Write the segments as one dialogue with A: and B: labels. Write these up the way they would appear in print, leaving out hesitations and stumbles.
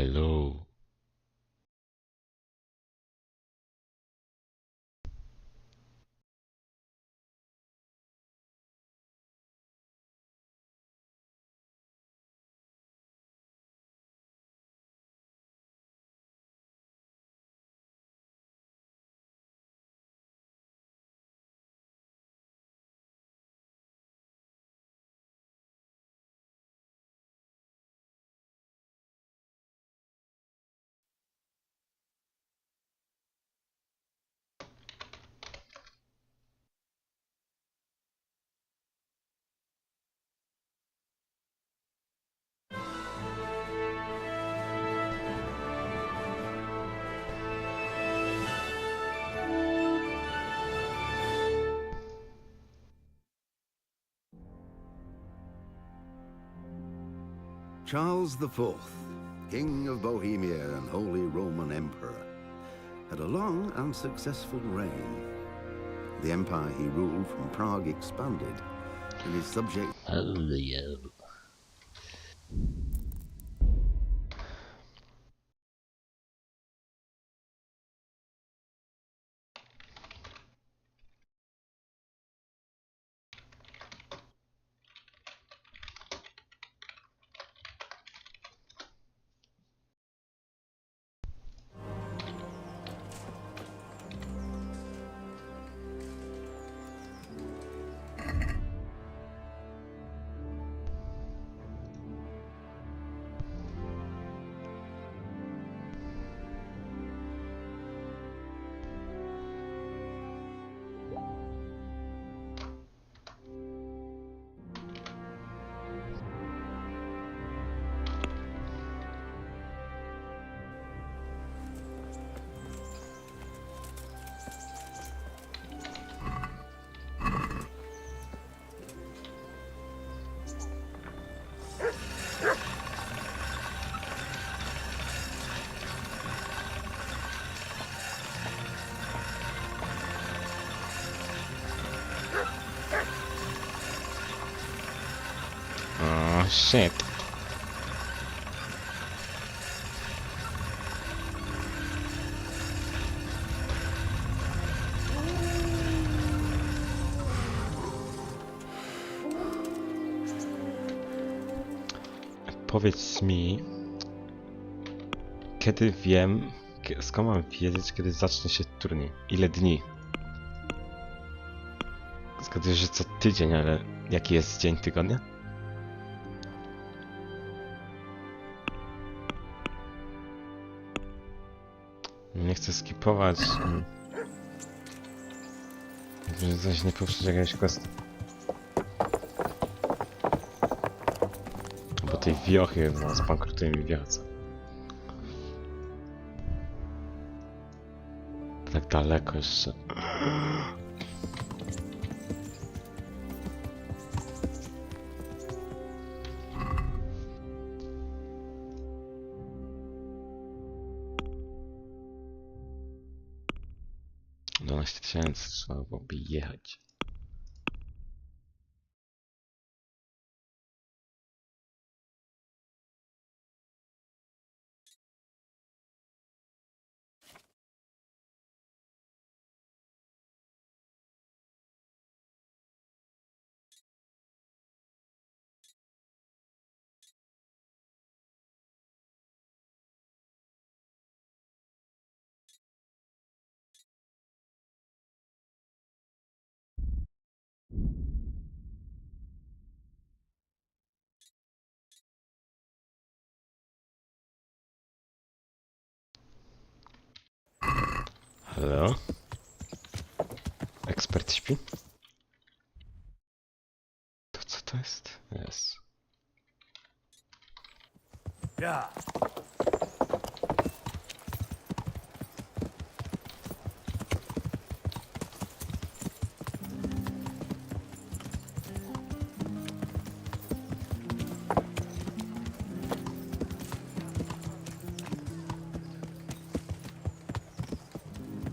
A: Hello.
B: Charles IV, King of Bohemia and Holy Roman Emperor, had a long and successful reign. The empire he ruled from Prague expanded, and his subjects...
A: Hello. Oh shit. Powiedz mi, kiedy wiem, skąd mam wiedzieć, kiedy zacznie się turniej? Ile dni? Zgaduję, że co tydzień, ale jaki jest dzień tygodnia? Nie chcę skipować. Żeby coś nie poprzeć jakiegoś quest. Bo tej wiochy, no, zbankrutuje mi wiocha. Tak daleko jeszcze. $12,000 trzeba byłoby jechać. Halo? Ekspert śpi? To co to jest? Jest.
C: Yeah.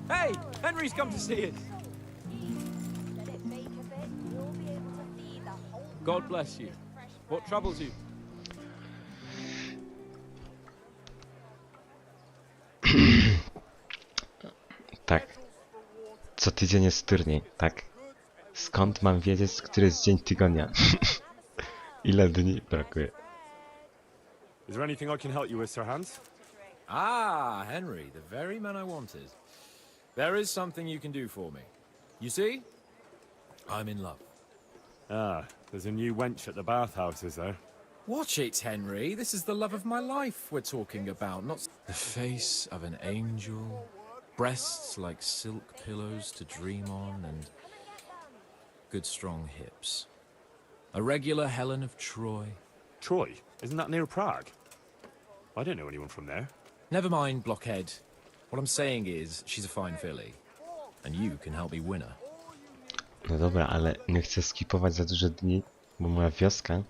C: Hey, Henry's come to see us. God bless you. What troubles you?
A: Co tydzień jest turniej, tak? Skąd mam wiedzieć, który jest dzień tygodnia? Ile dni brakuje?
D: Is there anything I can help you with, Sir Hans?
C: Ah, Henry, the very man I wanted. There is something you can do for me. You see? I'm in love.
D: Ah, there's a new wench at the bathhouse, is there?
C: Watch it, Henry. This is the love of my life we're talking about, not the face of an angel, breasts like silk pillows to dream on, and good strong hips. A regular Helen of Troy.
D: Troy? Isn't that near Prague? I don't know anyone from there.
C: Never mind, blockhead. What I'm saying is, she's a fine filly, and you can help me win her.
A: No dobra, ale nie chcę skipować za dużo dni, bo moja wioska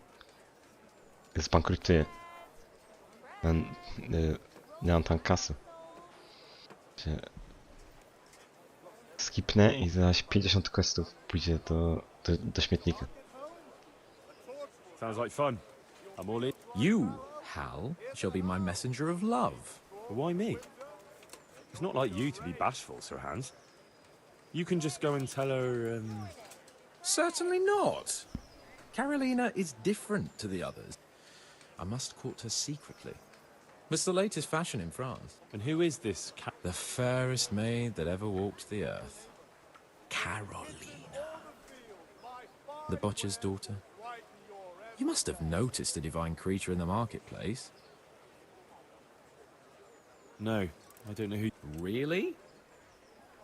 A: zbankrutuje. Nie mam tam kasy. Skipnę i zaś 50 questów pójdzie do śmietnika.
D: Sounds like fun. I'm all in.
C: You, Hal, shall be my messenger of love.
D: But why me? It's not like you to be bashful, Sir Hans. You can just go and tell her,
C: Certainly not. Carolina is different to the others. I must court her secretly. It's the latest fashion in France.
D: And who is this
C: The fairest maid that ever walked the earth. Carolina. The butcher's daughter. You must have noticed a divine creature in the marketplace.
D: No, I don't know who...
C: Really?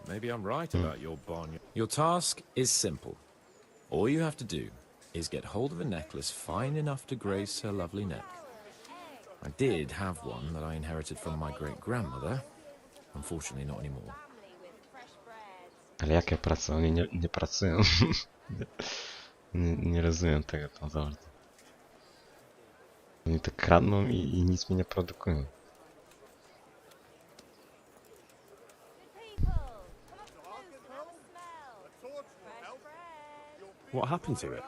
C: Maybe I'm right about your barnyard. Your task is simple. All you have to do is get hold of a necklace fine enough to grace her lovely neck. I did have one that I inherited from my great-grandmother. Unfortunately, not anymore.
A: Ale jakie prace? Oni nie pracują. nie rozumiem tego tam za bardzo. Oni to kradną i nic mi nie produkują.
D: What happened to it?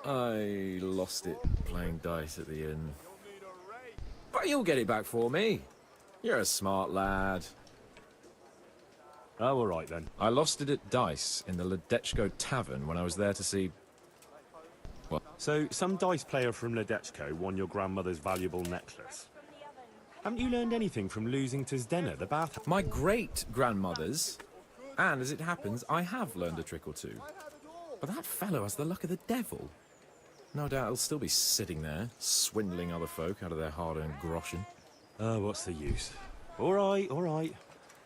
C: I lost it playing dice at the inn. But you'll get it back for me. You're a smart lad.
D: Oh, all right then.
C: I lost it at dice in the Ledechko Tavern when I was there to see...
D: So, some dice player from Ledechko won your grandmother's valuable necklace. Haven't you learned anything from losing to Zdena, the bath?
C: My great-grandmother's. And as it happens, I have learned a trick or two. But that fellow has the luck of the devil. No doubt he'll still be sitting there, swindling other folk out of their hard-earned groschen.
D: Oh, what's the use? All right, all right.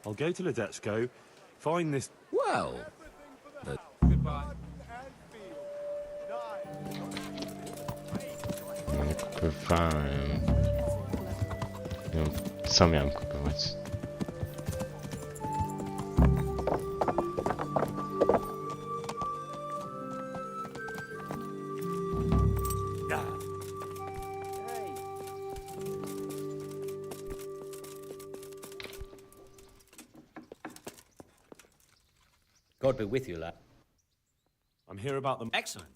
D: I'll go to Ledechko, find this...
C: Well...
A: No nie kupowałem. Nie wiem, co miałem kupować.
E: God be with you, lad.
D: I'm here about them.
E: Excellent.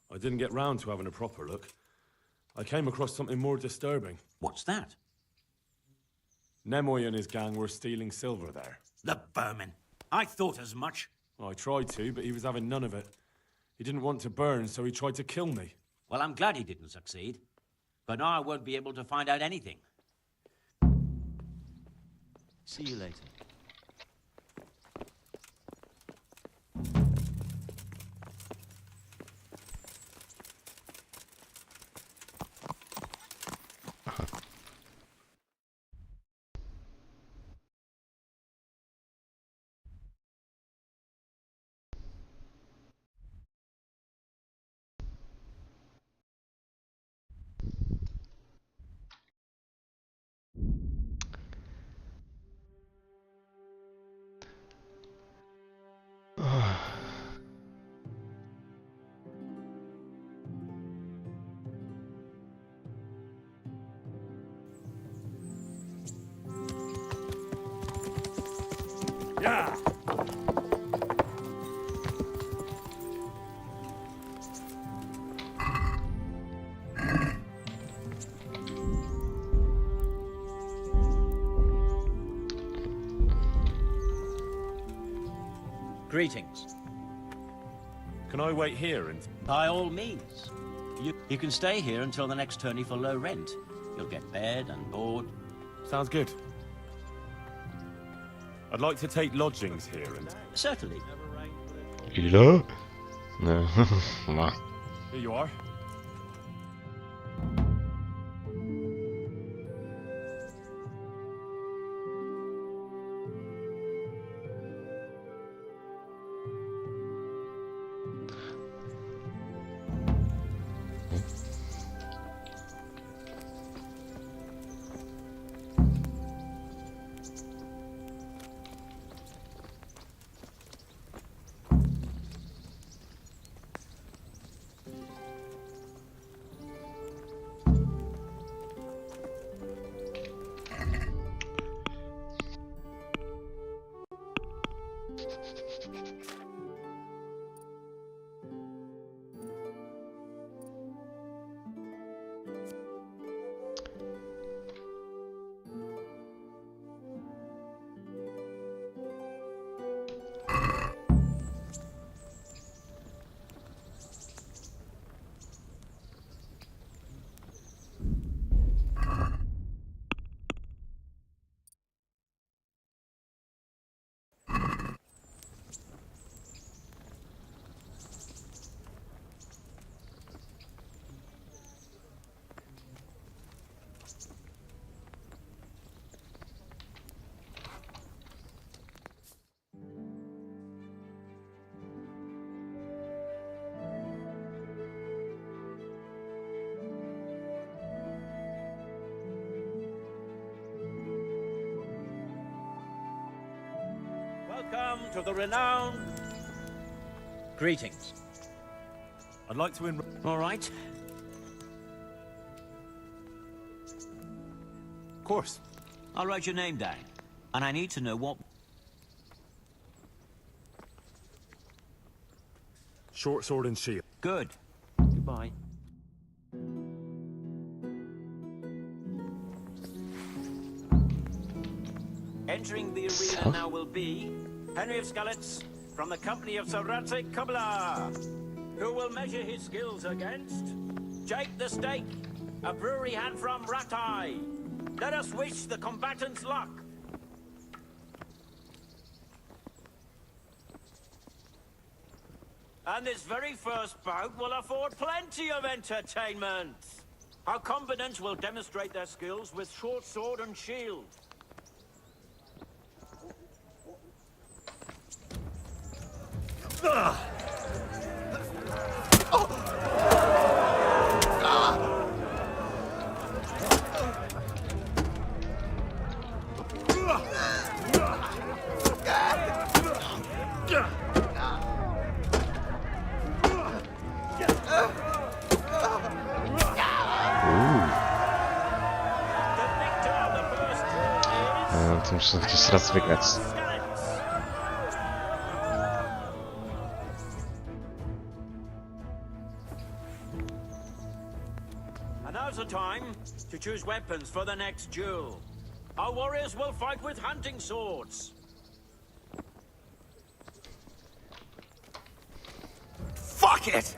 D: I didn't get round to having a proper look. I came across something more disturbing.
E: What's that?
D: Nemoy and his gang were stealing silver there.
E: The vermin. I thought as much.
D: I tried to, but he was having none of it. He didn't want to burn, so he tried to kill me.
E: Well, I'm glad he didn't succeed. But now I won't be able to find out anything. See you later.
D: Yeah!
E: Greetings.
D: Can I wait here and...
E: By all means. You can stay here until the next tourney for low rent. You'll get bed and board.
D: Sounds good. I'd like to take lodgings here and...
E: Certainly.
A: Ile? No. No.
D: Here you are.
E: Welcome to the renowned... Greetings.
D: I'd like to enroll...
E: All right.
D: Of course.
E: I'll write your name down. And I need to know what...
D: Short sword and shield.
E: Good. Goodbye. Entering the arena now will be Henry of Skalitz from the company of Sir Radzik Kubla, who will measure his skills against Jake the Stake, a brewery hand from Ratai. Let us wish the combatants luck. And this very first bout will afford plenty of entertainment. Our combatants will demonstrate their skills with short sword and shield.
A: To muszę chociaż raz wygrać.
E: And now's the time to choose weapons for the next duel. Our warriors will fight with hunting swords.
D: Fuck it!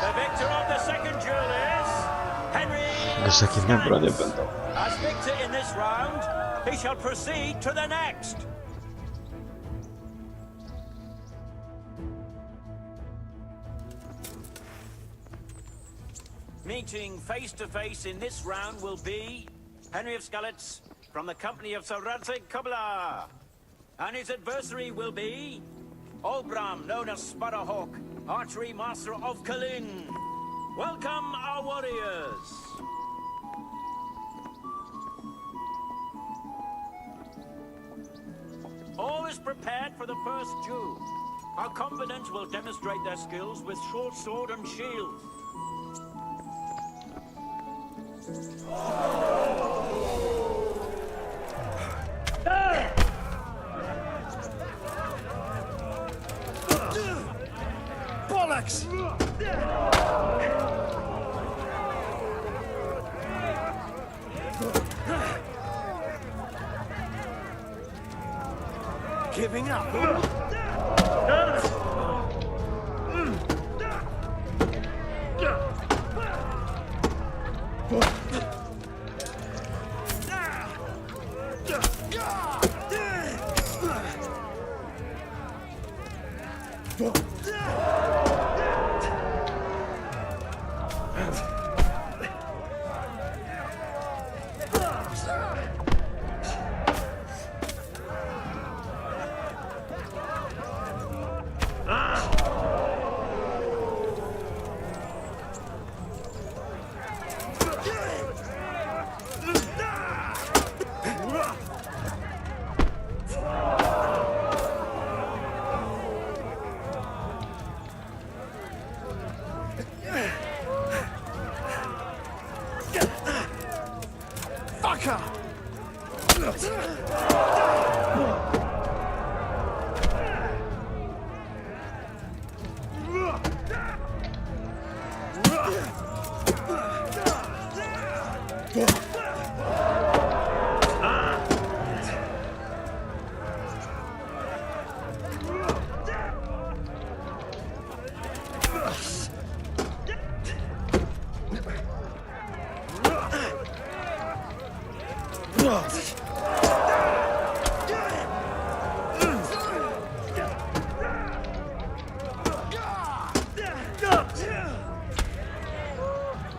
E: The victor of the second duel is Henry
A: Wiesz, jakie miałem bronie będą.
E: As victor in this round, he shall proceed to the next. Meeting face to face in this round will be Henry of Skalitz from the company of Sir Radzik Kubla. And his adversary will be Olbram, known as Sparrowhawk, archery master of Kalin. Welcome, our warriors. All is prepared for the first duel. Our combatants will demonstrate their skills with short sword and shield.
C: Bollocks! Giving up. Fucker!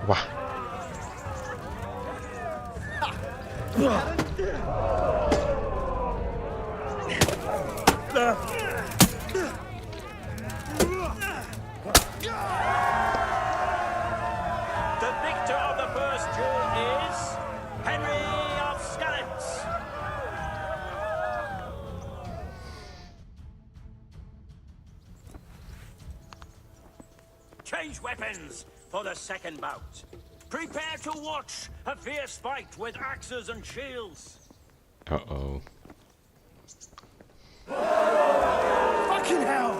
A: Ła.
E: The victor of the first duel is Henry of Skalitz. Change weapons for the second bout. Prepare to watch a fierce fight with axes and shields.
A: Uh-oh.
C: Fucking hell!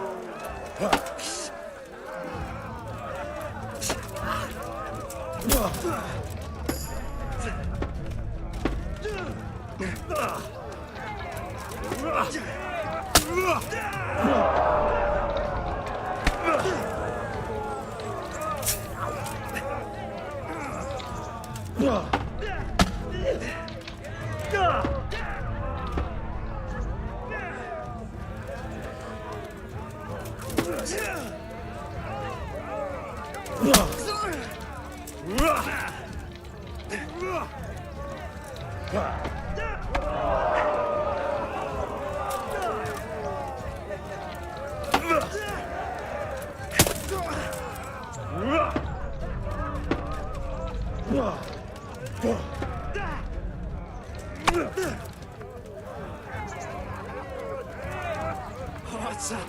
C: What's up?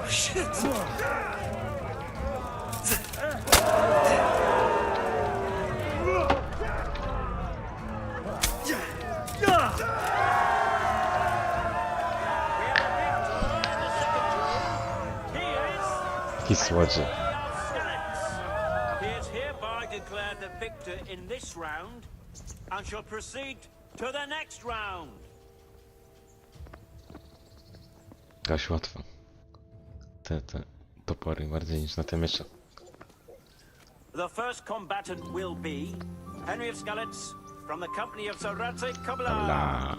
C: Shit!
A: Kisłodzi.
E: He is hereby declared the victor in this round and shall proceed to the next round.
A: Dość łatwo. Te topory bardziej niż na te miecze.
E: The first combatant will be Henry of Skalitz from the company of Każdy,
A: Bla.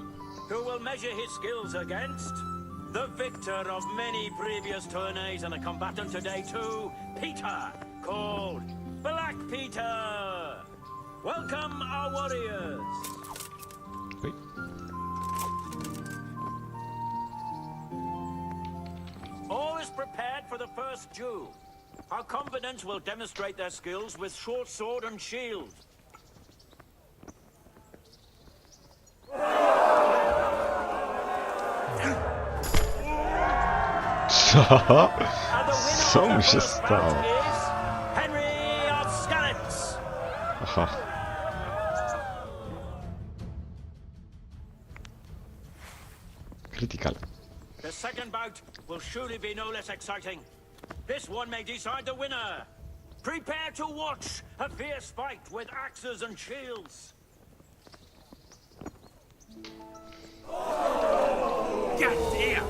E: who will measure his skills against the victor of many previous tourneys and a combatant today too, Peter, called Black Peter. Welcome our warriors.
A: Oj.
E: All is prepared for the first duel. Our combatants will demonstrate their skills with short sword and shield.
A: Co?
E: And the winner
A: Co
E: of the
A: mu się
E: first
A: stało?
E: bout is Henry
A: łatwo. Critical.
E: The second bout will surely be no less exciting. This one may decide the winner. Prepare to watch a fierce fight with axes and shields.
F: God damn!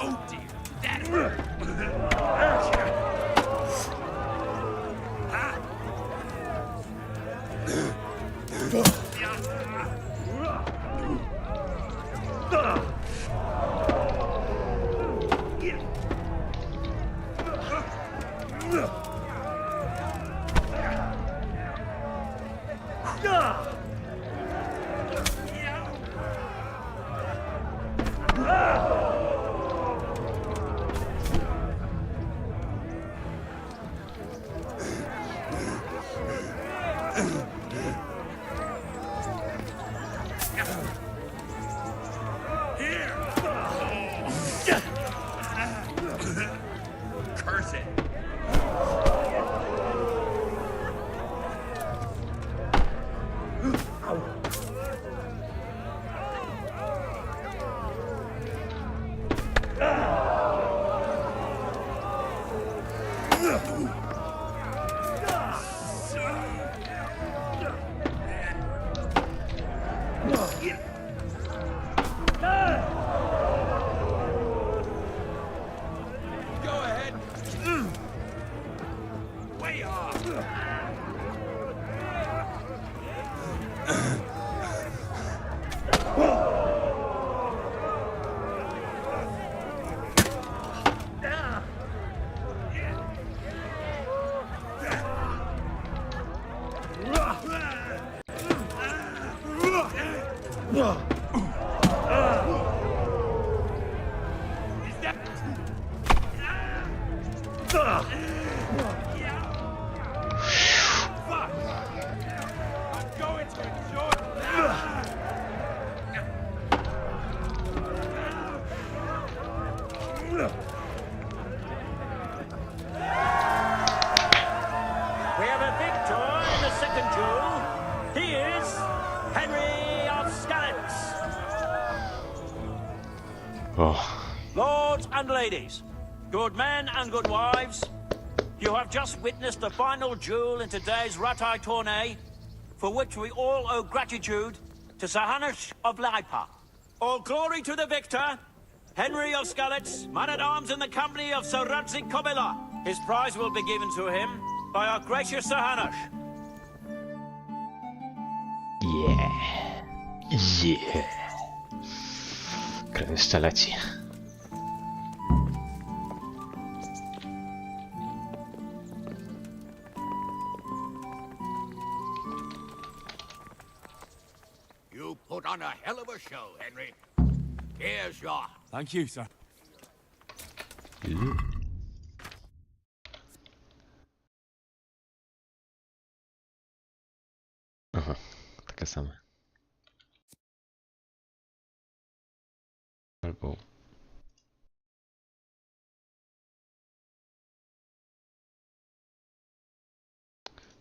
F: Oh dear, that hurt. Curse it. Go ahead. Way off.
E: We have a victor in the second duel. He is Henry of Skalitz.
A: O,
E: Lords and ladies, good men and good wives, you have just witnessed the final duel in today's Ratai tourney, for which we all owe gratitude to Sahanash of Laipa. All glory to the victor, Henry of Skalitz, man-at-arms in the company of Sir Radzik Kobila. His prize will be given to him by our gracious Sahanash.
A: yeah. Yeah. Krew jeszcze leci.
F: You put on a hell of a show, Henry. Here's your...
D: Thank you, sir.
A: Aha, takie same. Albo...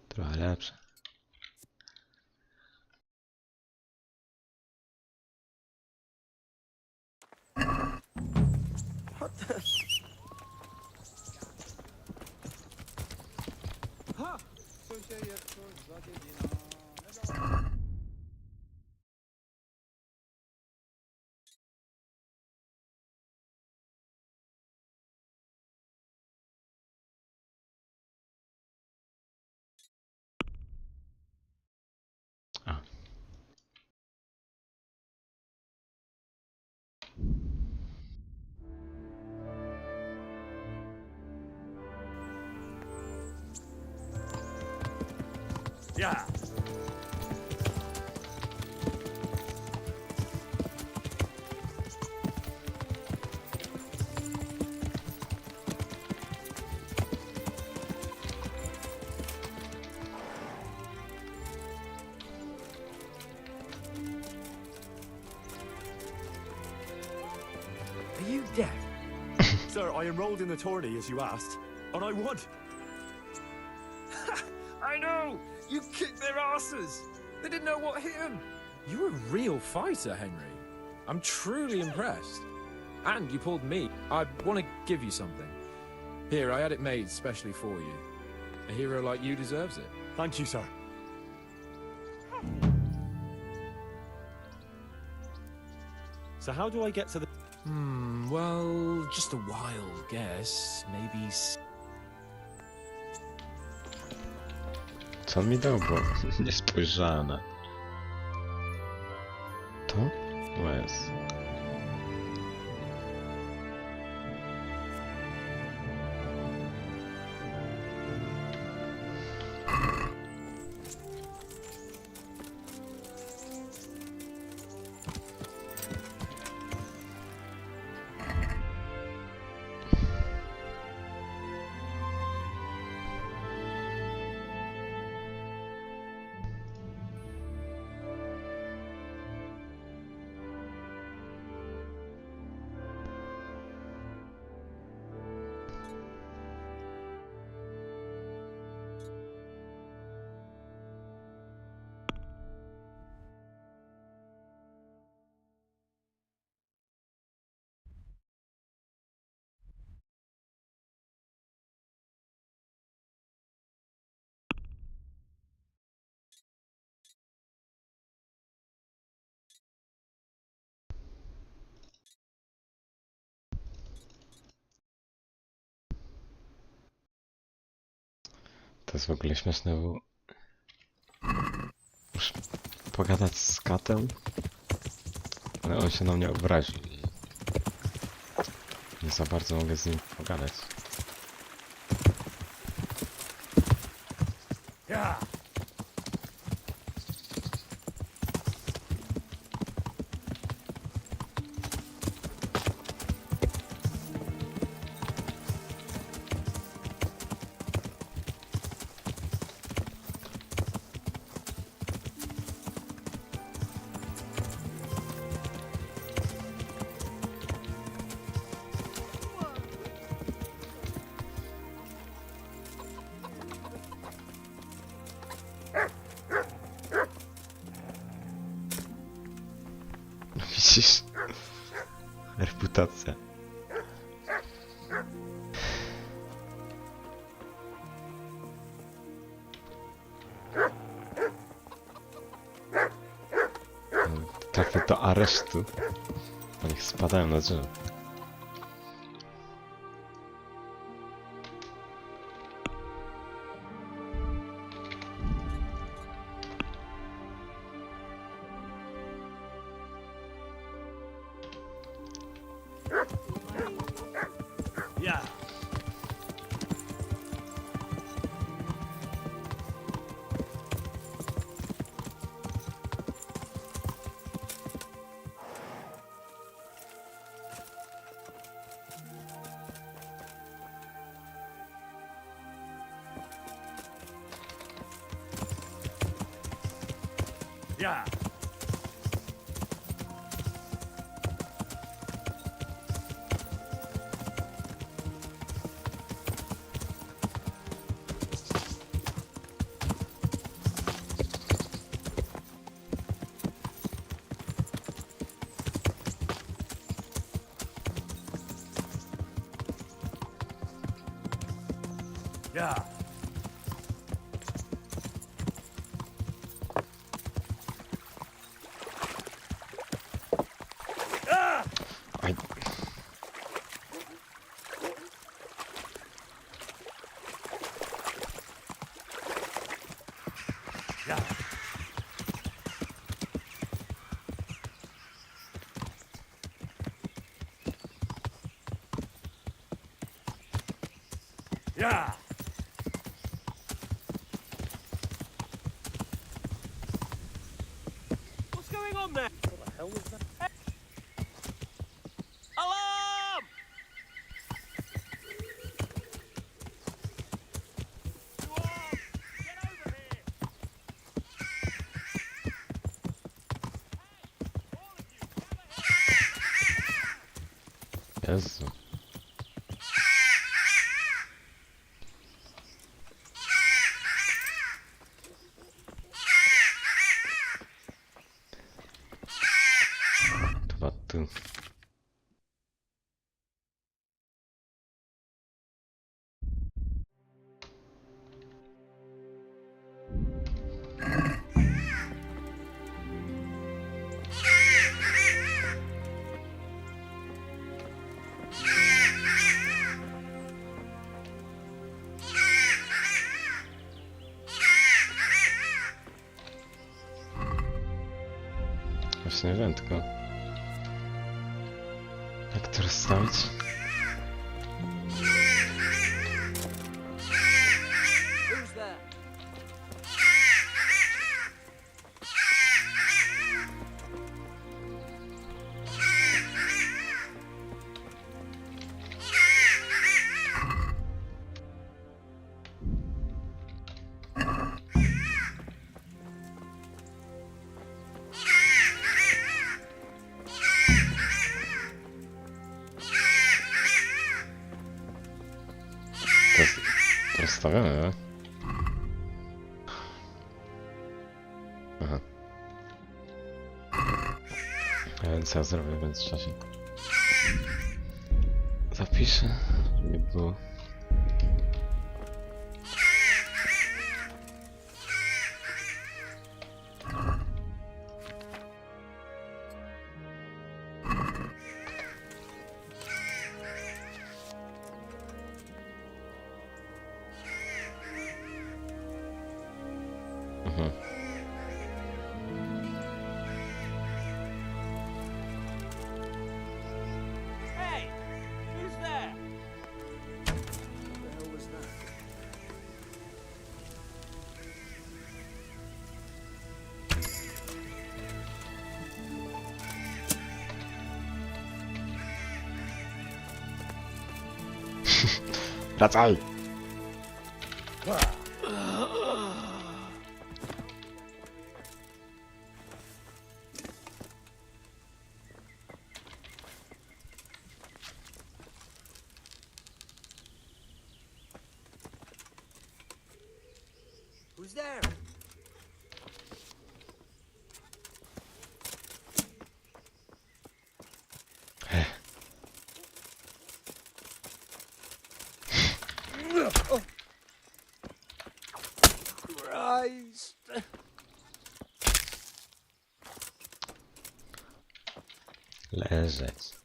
A: trochę lepsze. A.
D: Yeah. Sir, I enrolled in the tourney as you asked, and I won.
C: I know! You kicked their asses! They didn't know what hit them! You're a real fighter, Henry. I'm truly impressed. And you pulled me. I want to give you something. Here, I had it made specially for you. A hero like you deserves it.
D: Thank you, sir. So how do I get to the...
C: Well, just a wild guess. Maybe...
A: Co on mi dał, bo nie spojrzałem na to. To jest. To jest w ogóle śmieszne, bo muszę pogadać z katem, ale on się na mnie obrazi. Nie za bardzo mogę z nim pogadać. Widzisz? Reputacja. Trafię do aresztu. Bo niech spadają na drzewo.
D: Yeah. Yeah. Yeah.
A: Aj.
D: Yeah. Yeah. What's going on there? What the hell was that? Alarm! Złom! Get over here!
A: Jezu. właśnie wiem, tylko... Jak to rozstawić?
G: Who's there?
A: To rozstawione, nie? Aha. A więc ja zrobię w międzyczasie. Zapiszę, żeby nie było. Mhm.
G: Hey! Who's there? What the hell was that?
A: Wracaj!
G: Who's there? Christ!
A: Leżeć.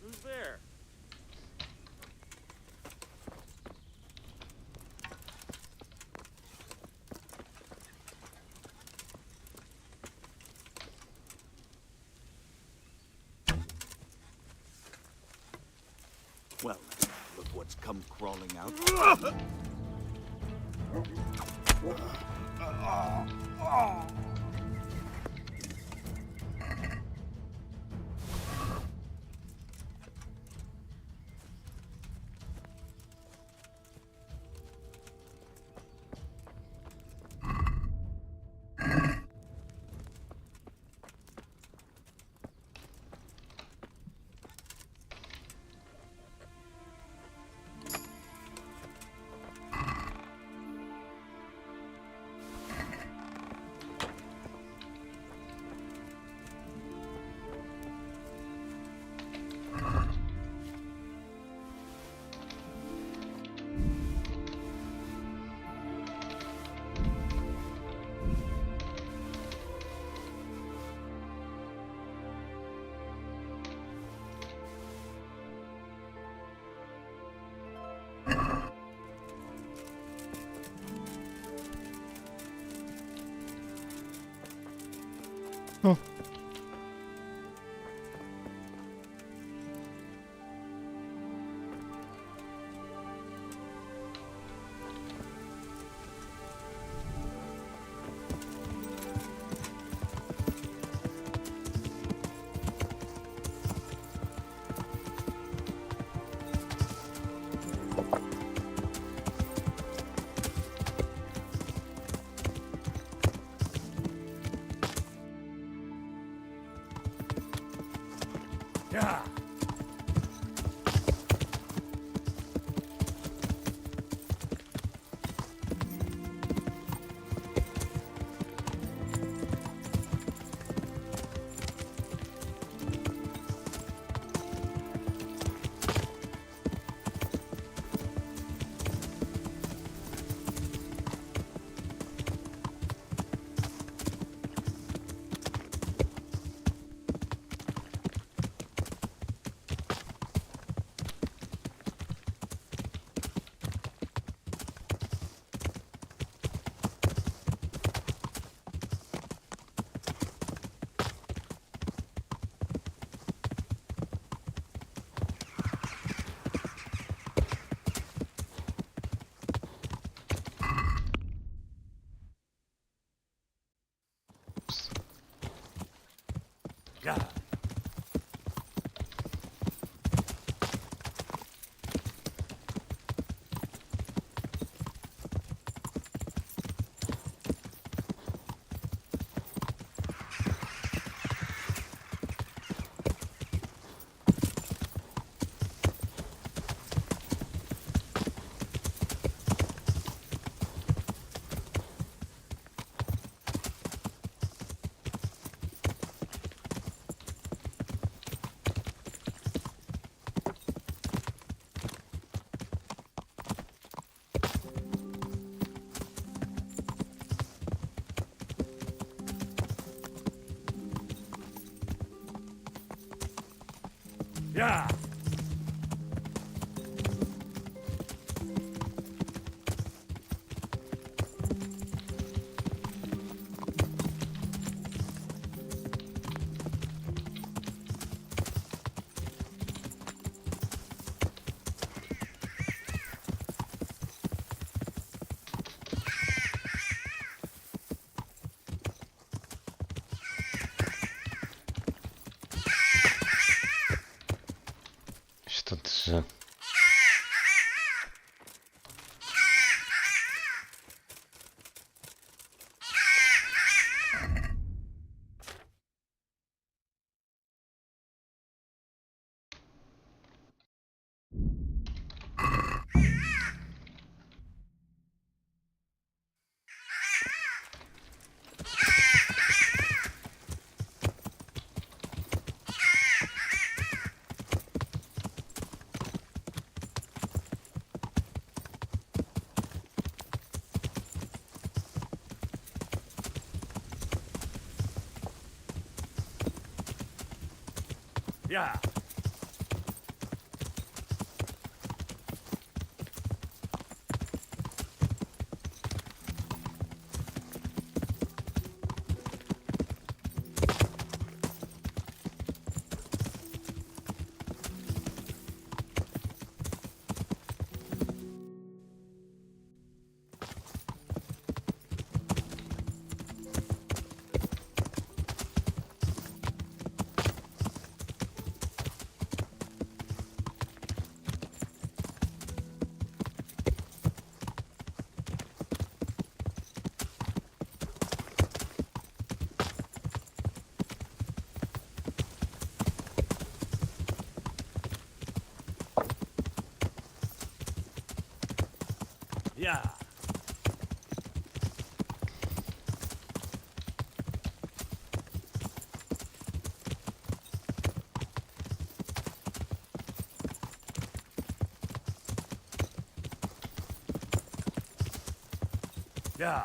G: Who's there?
F: Well, look what's come crawling out.
D: Yeah.
A: Się to drze.
D: Yeah. Yeah. Yeah.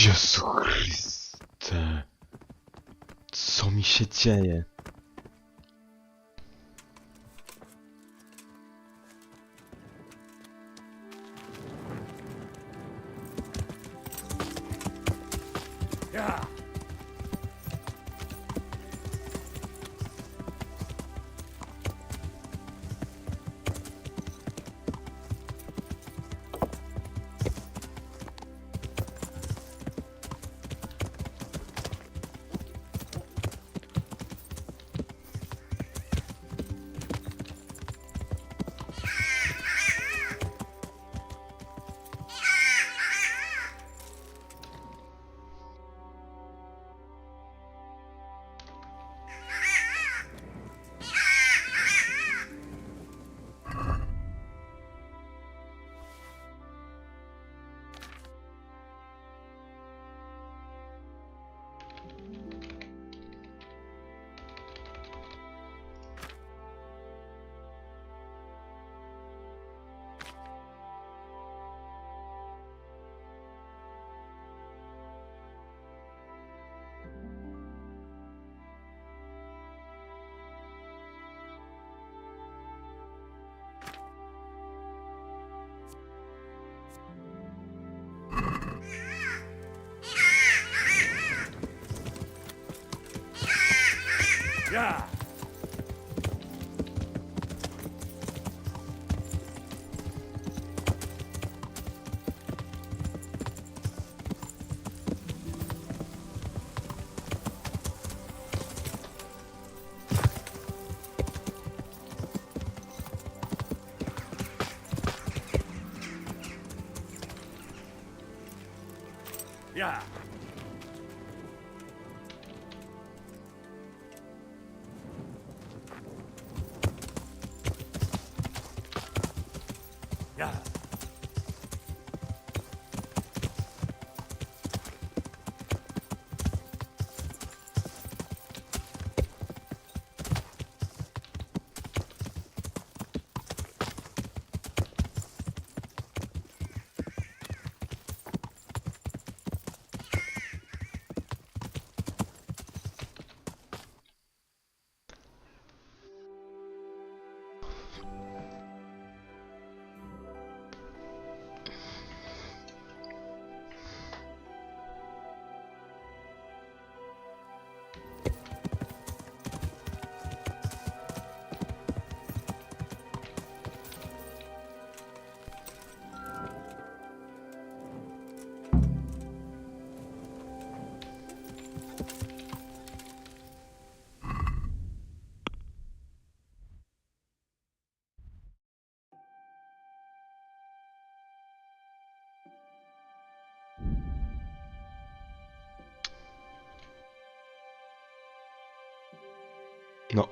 A: Jezu Chryste. Co mi się dzieje?
D: Yeah. Yeah. Yeah. Yeah.
A: No.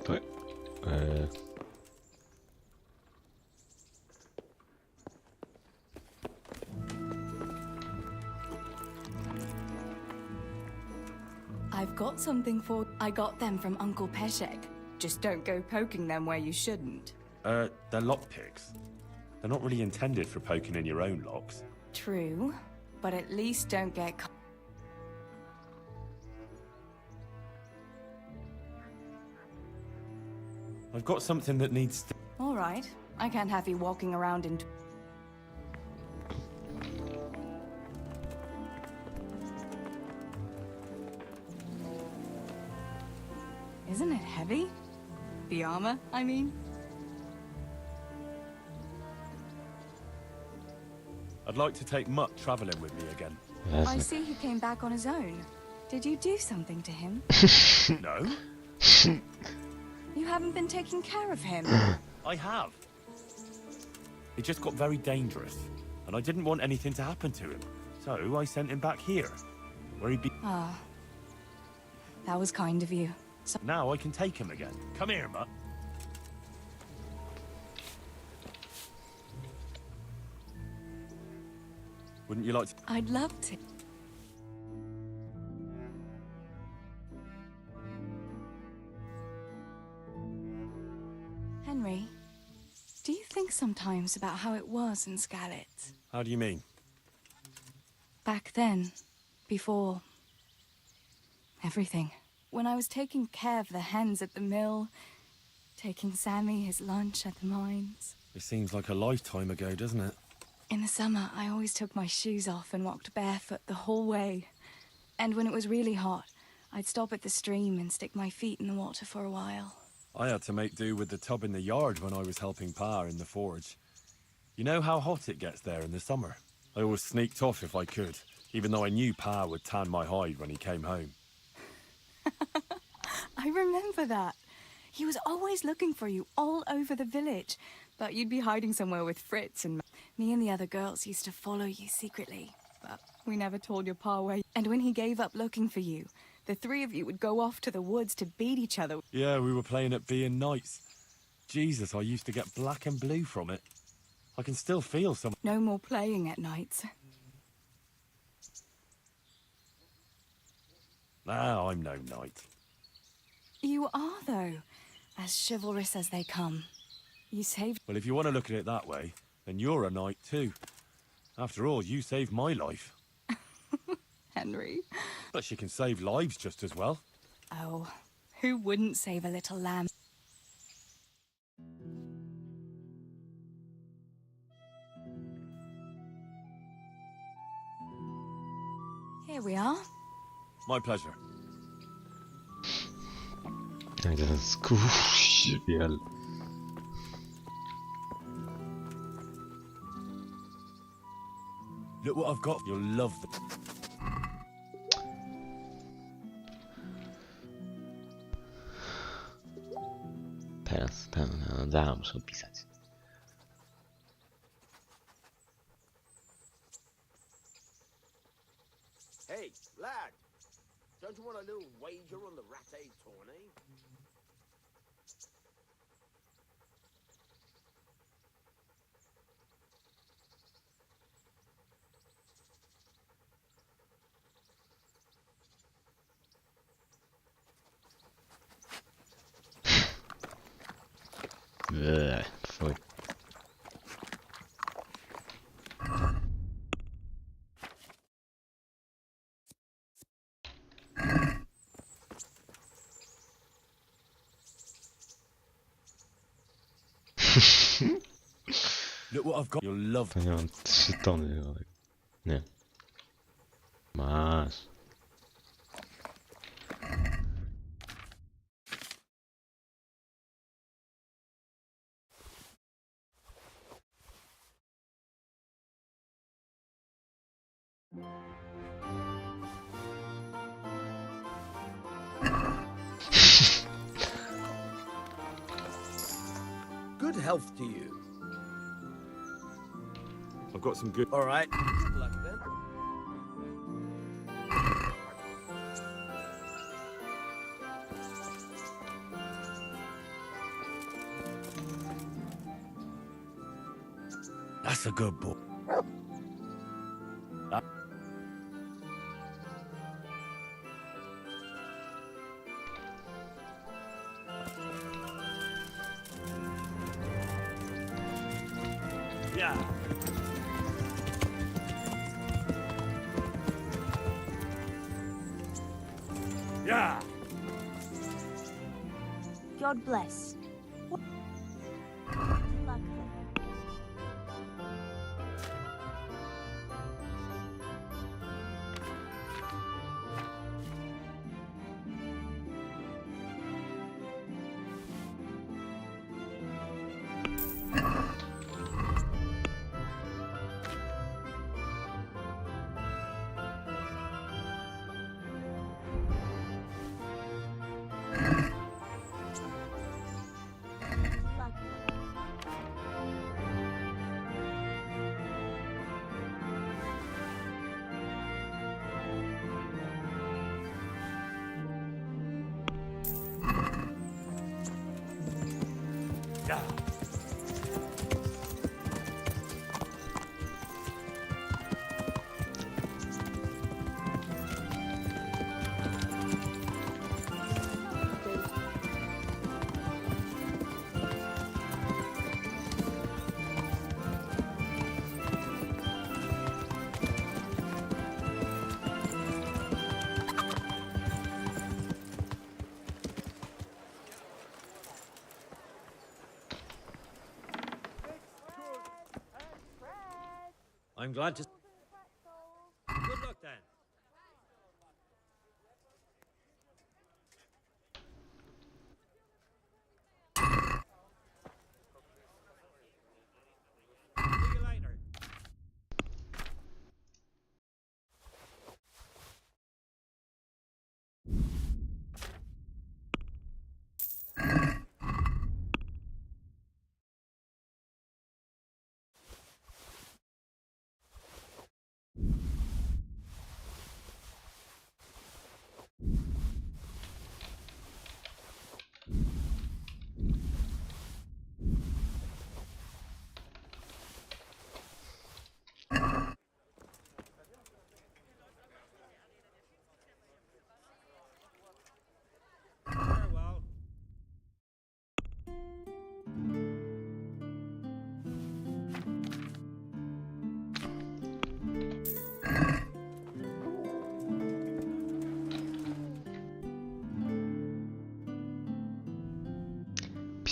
A: To...
H: I've got something for... I got them from Uncle Peshek. Just don't go poking them where you shouldn't.
D: They're lockpicks. They're not really intended for poking in your own locks.
H: True, but at least don't get caught.
D: I've got something that needs...
H: All right, I can't have you walking around in... Isn't it heavy? The armor, I mean?
D: I'd like to take Mutt traveling with me again.
H: I see he came back on his own. Did you do something to him?
D: No?
H: You haven't been taking care of him.
D: I have. He just got very dangerous, and I didn't want anything to happen to him. So I sent him back here, where he'd be...
H: Ah, that was kind of you. So
D: Now I can take him again. Come here, Mutt. Wouldn't you like to...
H: I'd love to. Henry, do you think sometimes about how it was in Skalitz?
D: How do you mean?
H: Back then, before everything. When I was taking care of the hens at the mill, taking Sammy his lunch at the mines.
D: It seems like a lifetime ago, doesn't it?
H: In the summer, I always took my shoes off and walked barefoot the whole way. And when it was really hot, I'd stop at the stream and stick my feet in the water for a while.
D: I had to make do with the tub in the yard when I was helping Pa in the forge. You know how hot it gets there in the summer? I always sneaked off if I could, even though I knew Pa would tan my hide when he came home.
H: I remember that. He was always looking for you all over the village, but you'd be hiding somewhere with Fritz, and me and the other girls used to follow you secretly, but we never told your Pa where. And when he gave up looking for you, the three of you would go off to the woods to beat each other.
D: Yeah, we were playing at being knights. Jesus, I used to get black and blue from it. I can still feel some.
H: No more playing at nights.
D: Ah, I'm no knight.
H: You are, though. As chivalrous as they come. You saved...
D: Well, if you want to look at it that way, then you're a knight too. After all, you saved my life.
H: Henry.
D: But she can save lives just as well.
H: Oh, who wouldn't save a little lamb? Here we are.
D: My pleasure.
A: Jak to jest kurwiel.
D: Look what I've got. You'll love the...
A: Teraz, muszę opisać.
G: Hey, lad. Don't you want a little wager on the ratte tourney?
A: Fuj.
D: Look what I've got. You'll love...
A: To nie mam 3 tony, ale... Nie. Masz.
G: Good health to you.
D: I've got some good...
G: All right. Good luck then.
D: That's a good boy. Yeah. Yeah.
I: God bless. Good luck then. Luck then.
D: Yeah.
G: I'm glad to... Good luck then. See you later.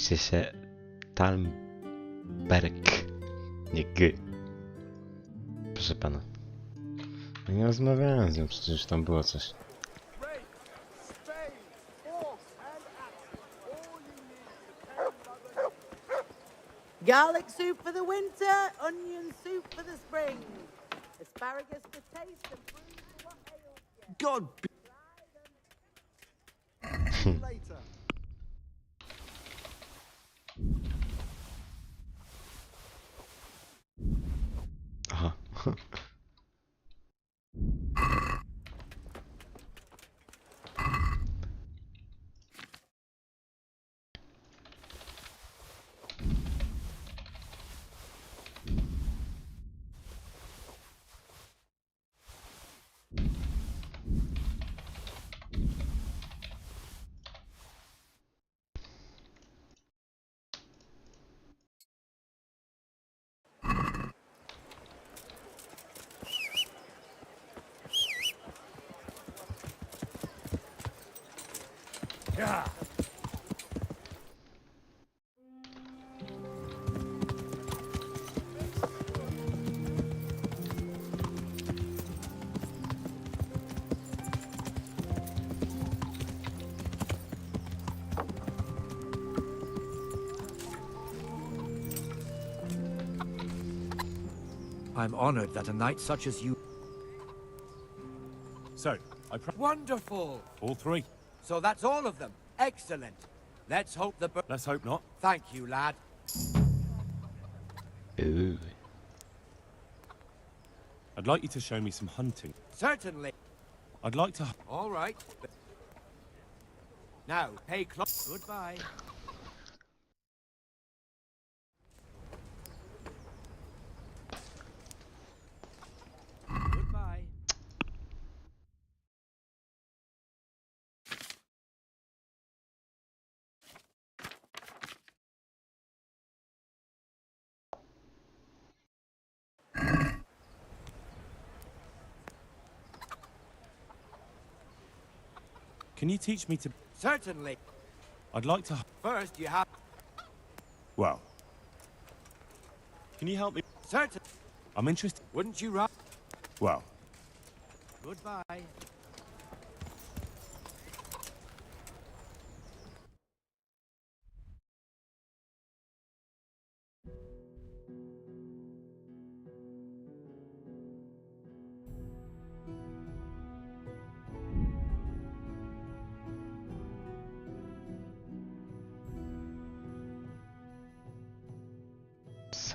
A: pisze się Talmberg, nie G. Proszę pana. No nie rozmawiałem z nią, przecież tam było coś.
J: Garlic soup for the winter, onion soup for the spring. Asparagus for taste and fruit for what ails you.
F: God
J: Later.
A: Aha.
G: I'm honored that a knight such as you...
D: So,
G: Wonderful!
D: all three.
G: So that's all of them. Excellent. Let's hope the...
D: Let's hope not.
G: Thank you, lad.
A: Ooh.
D: I'd like you to show me some hunting.
G: Certainly.
D: I'd like to...
G: All right. Now, pay close... Goodbye. Goodbye.
D: Can you teach me to...
G: Certainly.
D: I'd like to...
G: First, you have...
D: Well... Can you help me?
G: Certain...
D: I'm interested...
G: Wouldn't you rather...
D: Well...
G: Goodbye.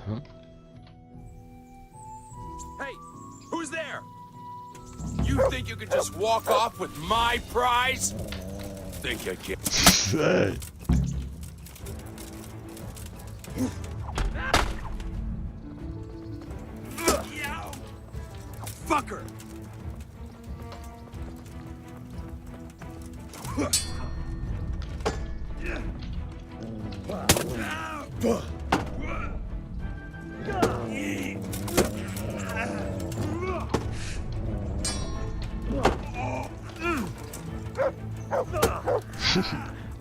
A: Co?
F: Hey, who's there? You think you can just walk off with my prize? Think you can? Fucker!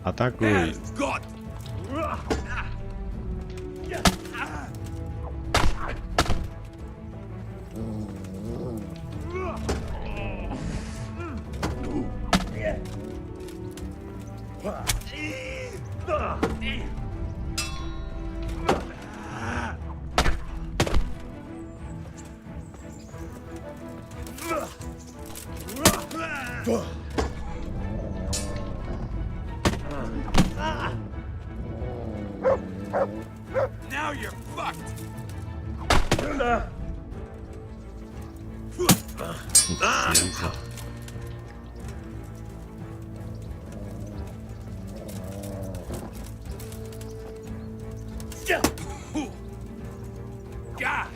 A: Atakuj!
F: God! Now you're fucked!
A: Nic nie widzę.
F: God!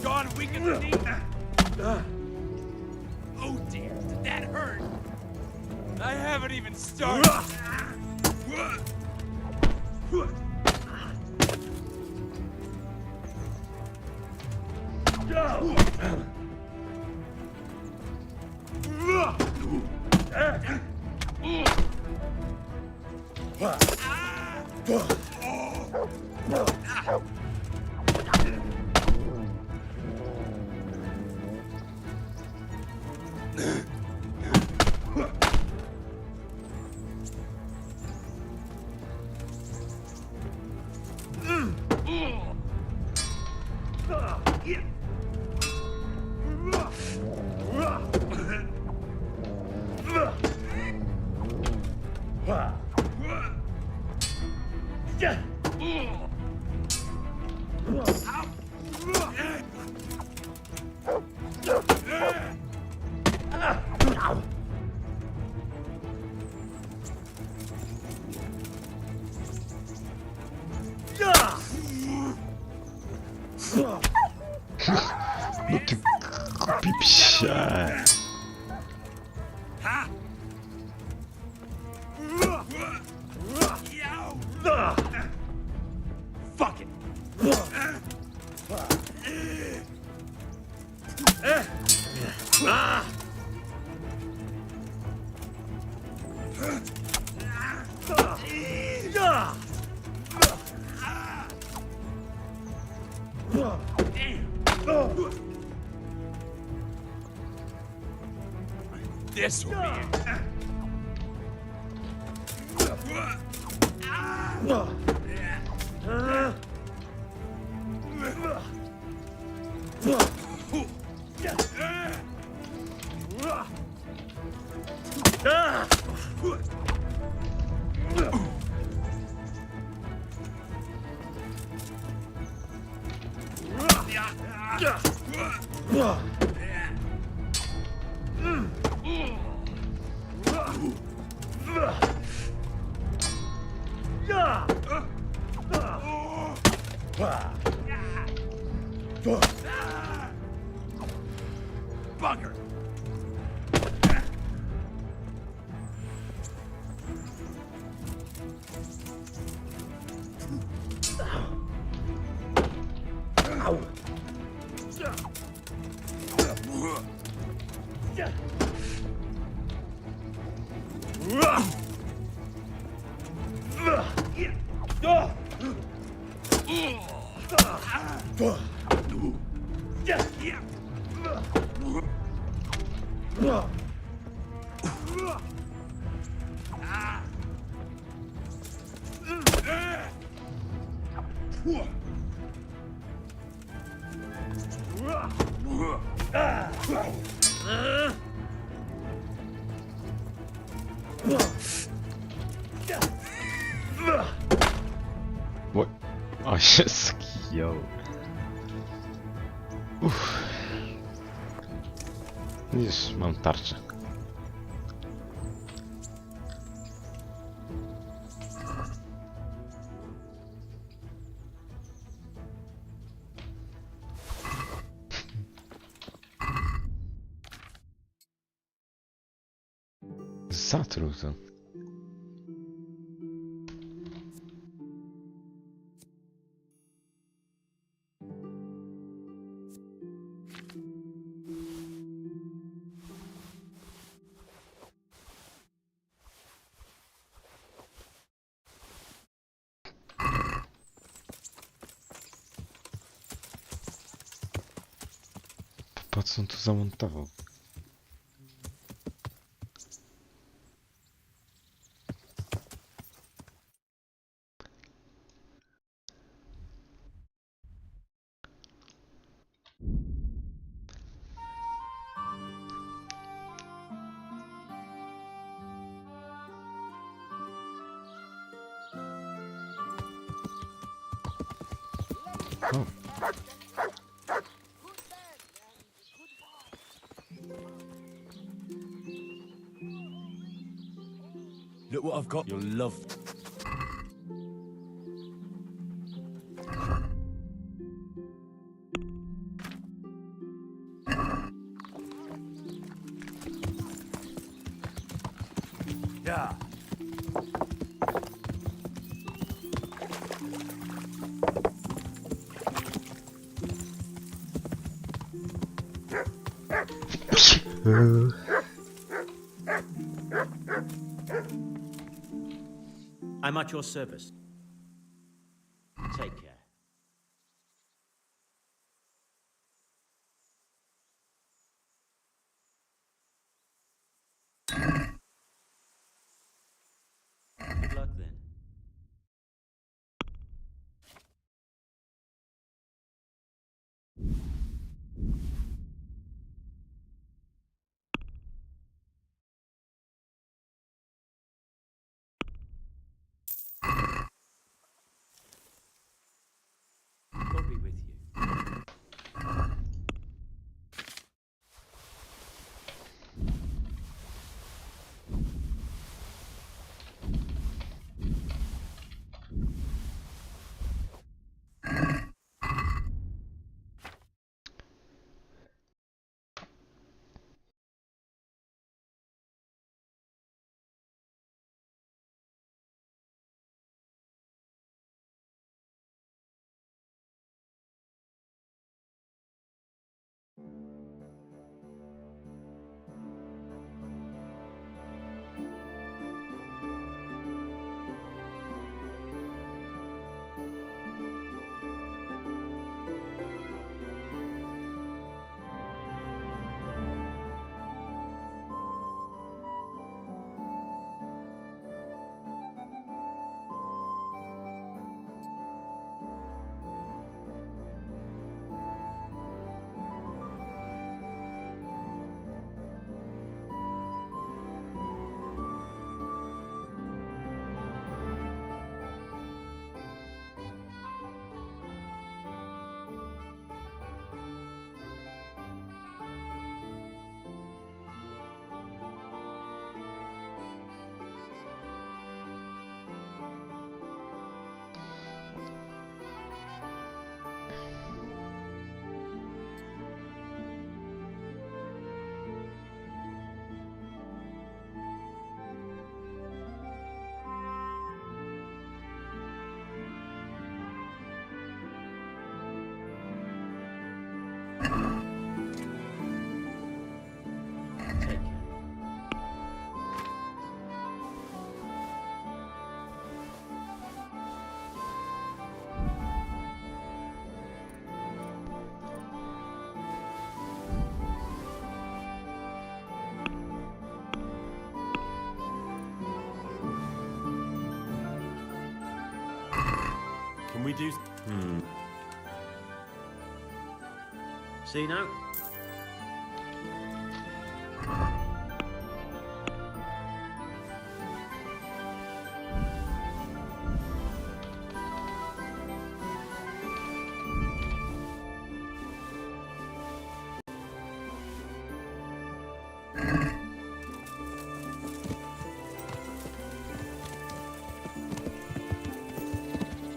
F: God, we can see. Oh dear, did that hurt? I haven't even started.
A: No ty głupi psie.
F: Fuck it. This will be it. Bugger.
A: What? O, się skijął. Uff. Widzisz, mam tarczę. Zatruł to. Po co on tu zamontował? Oh.
D: Look what I've got. You'll love. Yeah.
E: I'm at your service. Take care. Good luck then. God be with you. Take care.
D: Can we do?
E: See now?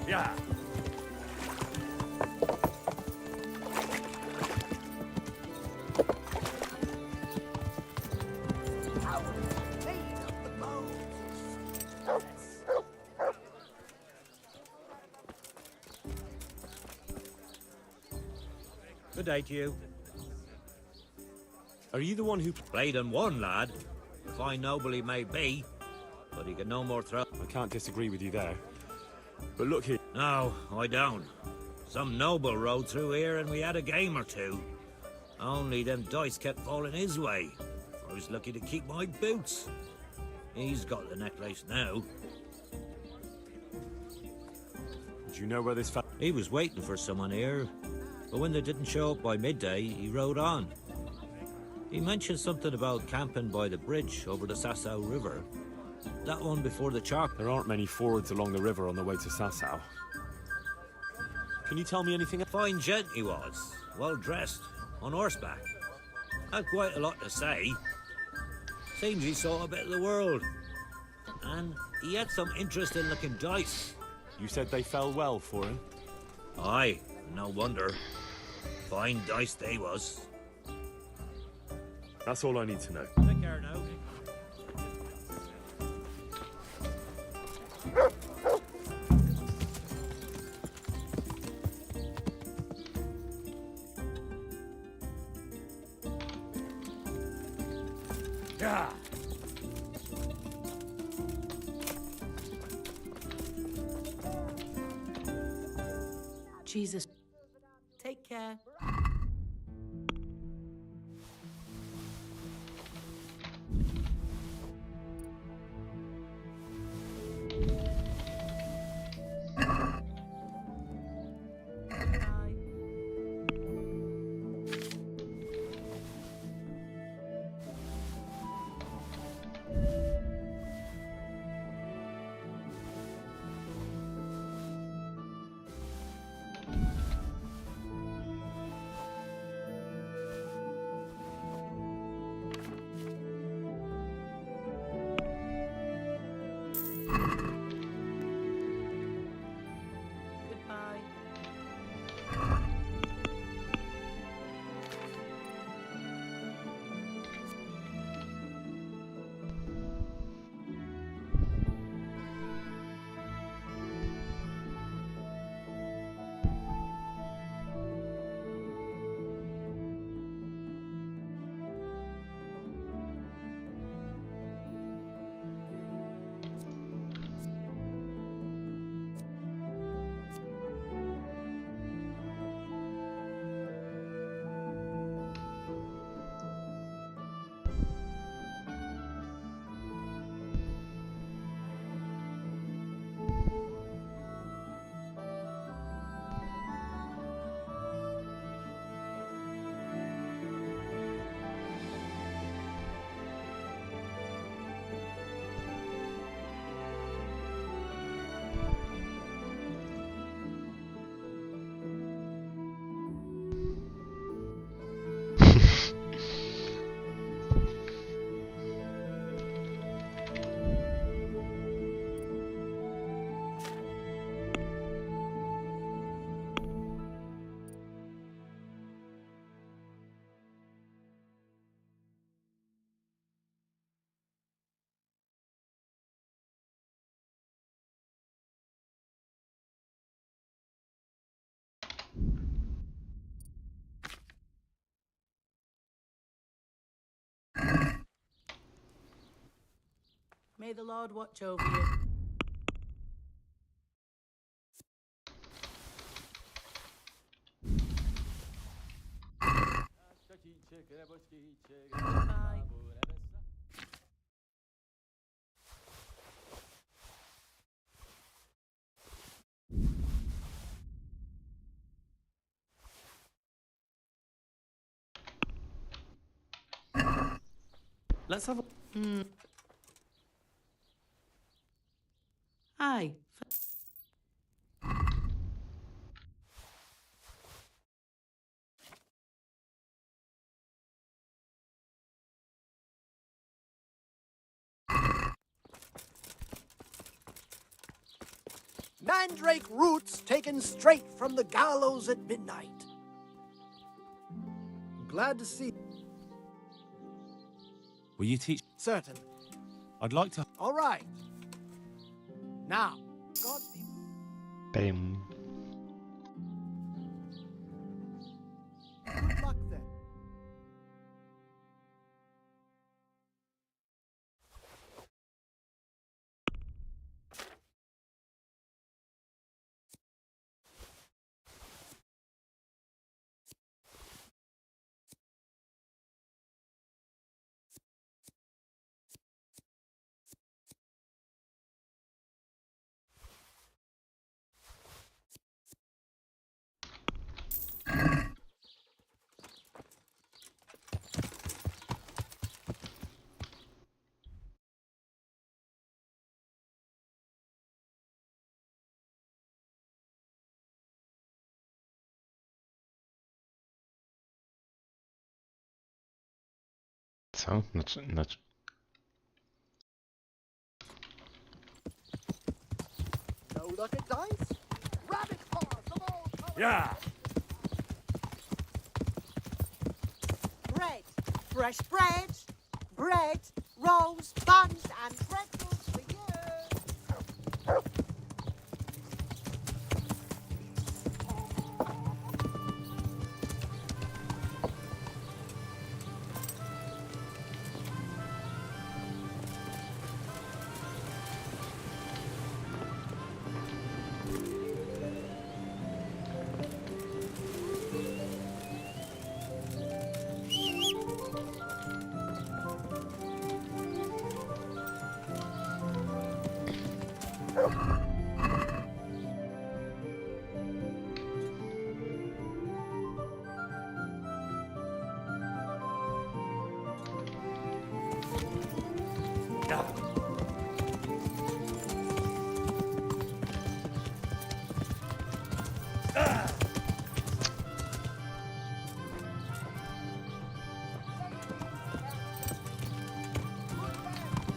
D: Yeah.
E: Good day to you.
D: Are you the one who?
E: Played and won, lad. Fine noble he may be, but he got no more throw.
D: I can't disagree with you there. But look here.
E: No, I don't. Some noble rode through here and we had a game or two. Only them dice kept falling his way. I was lucky to keep my boots. He's got the necklace now.
D: Do you know where this?
E: He was waiting for someone here, but when they didn't show up by midday, he rode on. He mentioned something about camping by the bridge over the Sasau River. That one before the chalk.
D: There aren't many fords along the river on the way to Sasau. Can you tell me anything?
G: Fine gent he was, well dressed, on horseback. Had quite a lot to say. Seems he saw a bit of the world. And he had some interesting looking dice.
D: You said they fell well for him?
G: Aye, no wonder. Fine dice they was.
D: That's all I need to know.
G: Take care now.
F: Yeah.
J: Jesus. Take care. Goodbye. May the Lord watch over you. Goodbye.
D: Let's have a...
J: Aye.
K: Mandrake roots taken straight from the gallows at midnight. Glad to see.
D: Will you teach?
K: Certain.
D: I'd like to...
K: All right. Now, God be...
A: Bam.
K: Good luck then.
A: Co? Znaczy...
K: No luck at dice? Rabbit paws of all colors.
D: Yeah!
J: Bread, fresh bread, bread, rolls, buns, and pretzels for you.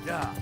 D: Yeah!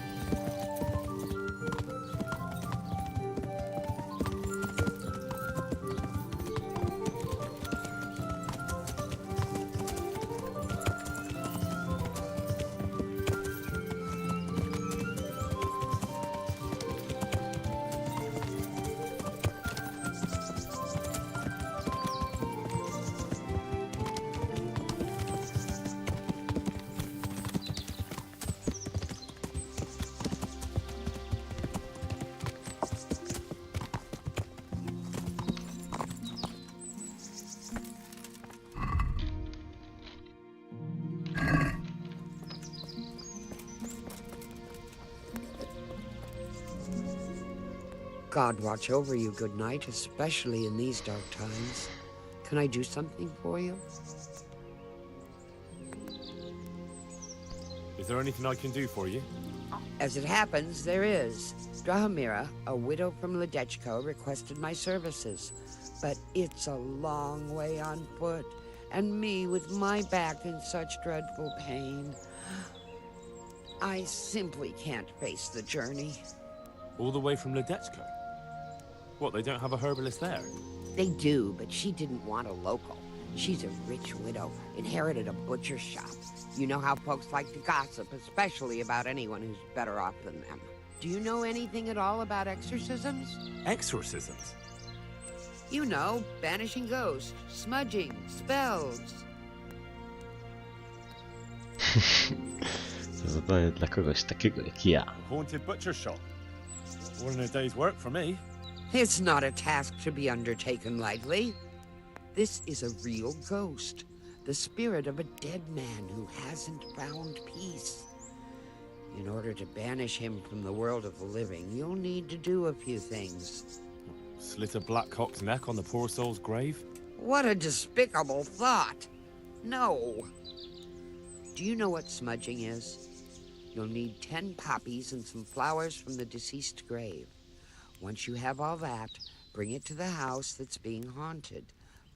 L: God watch over you, good night, especially in these dark times. Can I do something for you?
D: Is there anything I can do for you?
L: As it happens, there is. Drahomira, a widow from Ledechko, requested my services. But it's a long way on foot, and me with my back in such dreadful pain. I simply can't face the journey.
D: All the way from Ledechko? What, they don't have a herbalist there?
L: They do, but she didn't want a local. She's a rich widow, inherited a butcher shop. You know how folks like to gossip, especially about anyone who's better off than them. Do you know anything at all about exorcisms?
D: Exorcisms?
L: You know, banishing ghosts, smudging, spells.
A: To zadanie dla kogoś takiego jak ja.
D: A haunted butcher shop. Wasn't a day's work for me.
L: It's not a task to be undertaken lightly. This is a real ghost, the spirit of a dead man who hasn't found peace. In order to banish him from the world of the living, you'll need to do a few things.
D: Slit a black cock's neck on the poor soul's grave?
L: What a despicable thought! No. Do you know what smudging is? You'll need 10 poppies and some flowers from the deceased grave. Once you have all that, bring it to the house that's being haunted.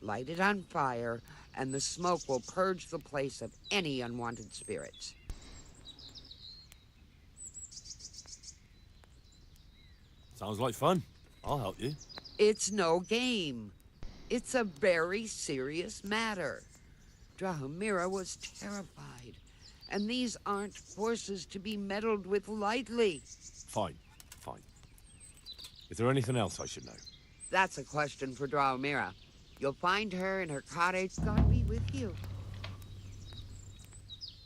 L: Light it on fire, and the smoke will purge the place of any unwanted spirits.
D: Sounds like fun. I'll help you.
L: It's no game. It's a very serious matter. Drahomira was terrified, and these aren't forces to be meddled with lightly.
D: Fine, fine. Is there anything else I should know?
L: That's a question for Drahomira. You'll find her in her cottage. God be with you.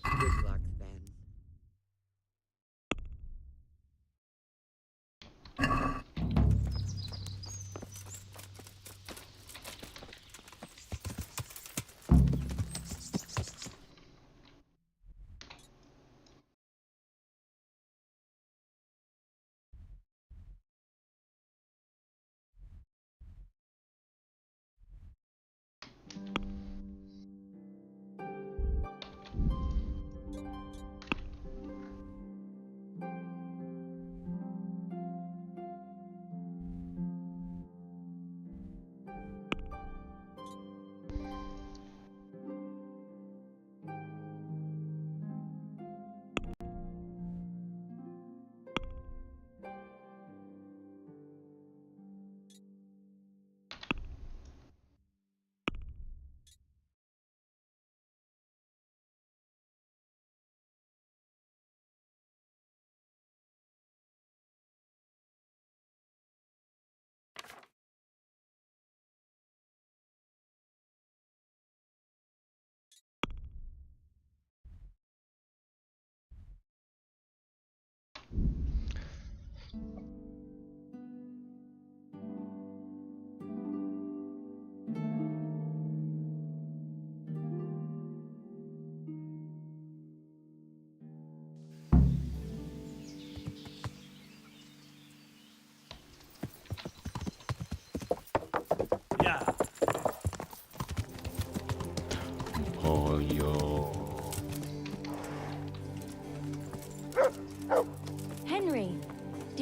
L: Good luck, then.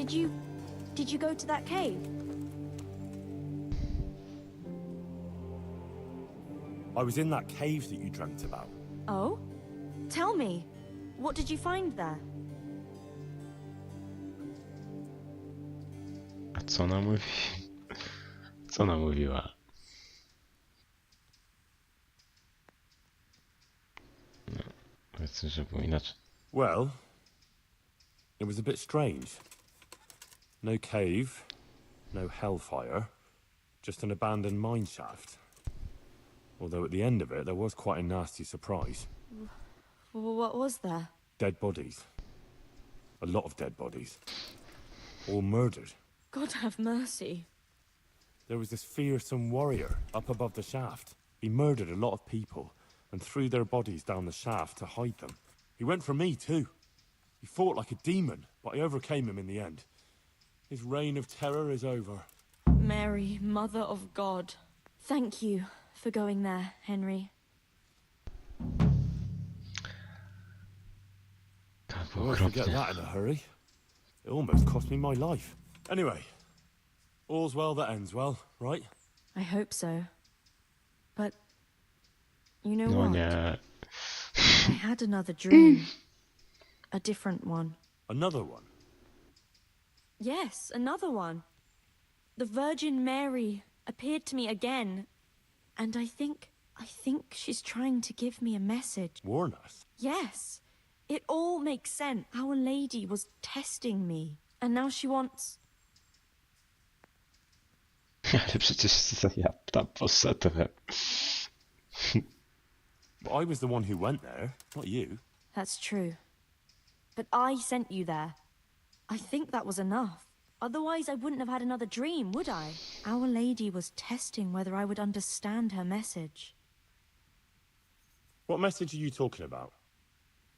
I: Did you go to that cave?
D: I was in that cave that you dreamt about.
I: Oh? Tell me, what did you find there?
A: A co ona mówi? Co ona mówiła? No, powiedzmy, że było inaczej.
D: Well, it was a bit strange. No cave, no hellfire, just an abandoned mine shaft. Although at the end of it, there was quite a nasty surprise.
I: What was there?
D: Dead bodies. A lot of dead bodies. All murdered.
I: God have mercy.
D: There was this fearsome warrior up above the shaft. He murdered a lot of people and threw their bodies down the shaft to hide them. He went for me too. He fought like a demon, but I overcame him in the end. His reign of terror is over.
I: Mary, Mother of God. Thank you for going there, Henry.
D: I won't forget that in a hurry. It almost cost me my life. Anyway, all's well that ends well, right?
I: I hope so. But you know
A: No
I: what?
A: nie.
I: I had another dream. A different one.
D: Another one?
I: Yes, another one. The Virgin Mary appeared to me again. And I think she's trying to give me a message.
D: Warn us?
I: Yes. It all makes sense. Our Lady was testing me. And now she wants...
A: Ale przecież ja tam poszedłem.
D: But I was the one who went there, not you.
I: That's true. But I sent you there. I think that was enough. Otherwise, I wouldn't have had another dream, would I? Our Lady was testing whether I would understand her message.
D: What message are you talking about?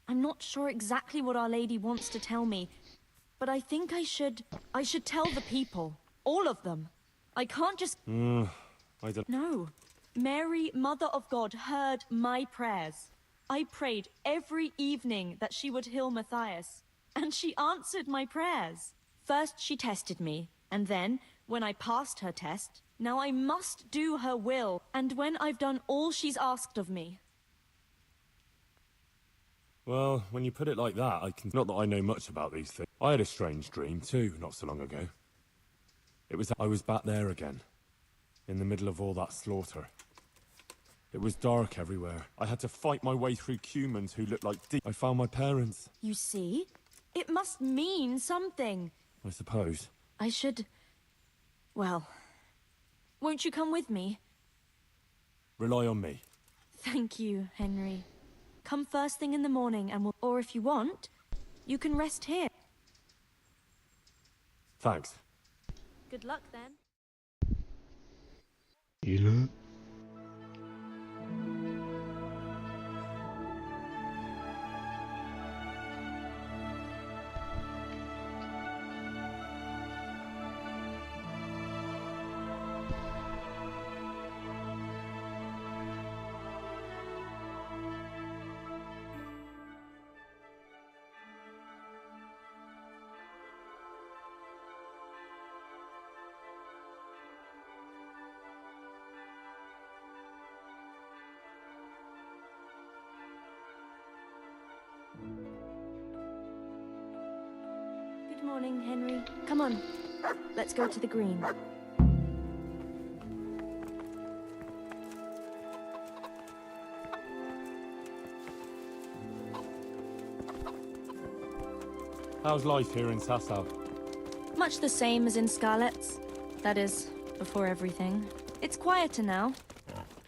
I: I'm not sure exactly what Our Lady wants to tell me, but I think I should tell the people. All of them. I can't just...
D: I don't...
I: No. Mary, Mother of God, heard my prayers. I prayed every evening that she would heal Matthias, and she answered my prayers. First she tested me, and then, when I passed her test, now I must do her will, and when I've done all she's asked of me.
D: Well, when you put it like that, I can... Not that I know much about these things. I had a strange dream, too, not so long ago. I was back there again, in the middle of all that slaughter. It was dark everywhere. I had to fight my way through humans who looked like I found my parents.
I: You see? It must mean something.
D: I suppose.
I: I should... Well, won't you come with me?
D: Rely on me.
I: Thank you, Henry. Come first thing in the morning and we'll... Or if you want, you can rest here.
D: Thanks.
I: Good luck then.
A: Ile?
I: Good morning, Henry. Come on. Let's go to the green.
D: How's life here in Sasau?
I: Much the same as in Scarlet's. That is, before everything. It's quieter now.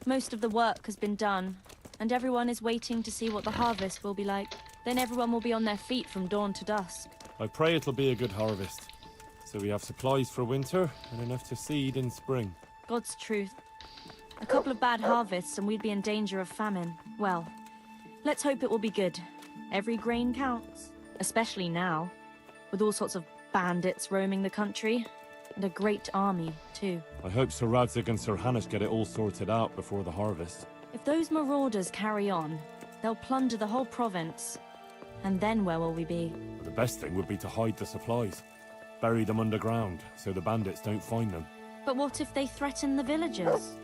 I: Most of the work has been done, and everyone is waiting to see what the harvest will be like. Then everyone will be on their feet from dawn to dusk.
D: I pray it'll be a good harvest. So we have supplies for winter and enough to seed in spring.
I: God's truth. A couple of bad harvests and we'd be in danger of famine. Well, let's hope it will be good. Every grain counts. Especially now, with all sorts of bandits roaming the country. And a great army, too.
D: I hope Sir Radzig and Sir Hanush get it all sorted out before the harvest.
I: If those marauders carry on, they'll plunder the whole province. And then where will we be?
D: But the best thing would be to hide the supplies. bury them underground so the bandits don't find them.
I: But what if they threaten the villagers?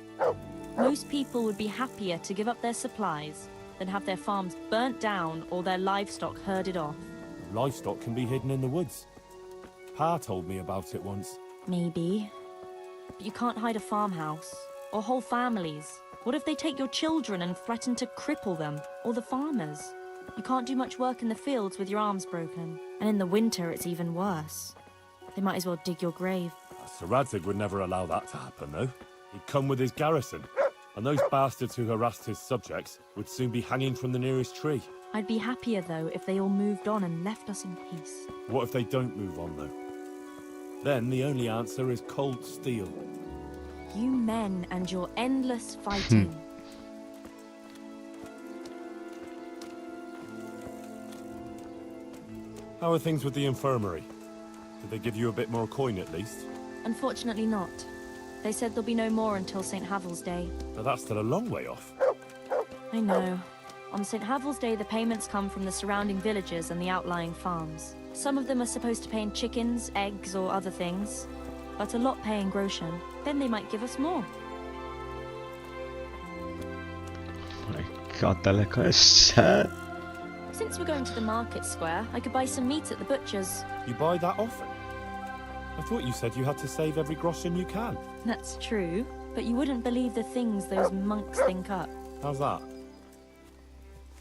I: Most people would be happier to give up their supplies than have their farms burnt down or their livestock herded off.
D: Livestock can be hidden in the woods. Pa told me about it once.
I: Maybe. But you can't hide a farmhouse, or whole families. What if they take your children and threaten to cripple them, or the farmers? You can't do much work in the fields with your arms broken. And in the winter, it's even worse. They might as well dig your grave.
D: Sir Radzig would never allow that to happen, though. He'd come with his garrison, and those bastards who harassed his subjects would soon be hanging from the nearest tree.
I: I'd be happier, though, if they all moved on and left us in peace.
D: What if they don't move on, though? Then the only answer is cold steel.
I: You men and your endless fighting.
D: How are things with the infirmary? Did they give you a bit more coin at least?
I: Unfortunately not. They said there'll be no more until St. Havel's Day.
D: But that's still a long way off.
I: I know. On St. Havel's Day, the payments come from the surrounding villages and the outlying farms. Some of them are supposed to pay in chickens, eggs, or other things, but a lot pay in groschen. Then they might give us more.
A: My god, daleko jeszcze.
I: Since we're going to the market square, I could buy some meat at the butcher's.
D: You buy that often? I thought you said you had to save every groschen you can.
I: That's true, but you wouldn't believe the things those monks think up.
D: How's that?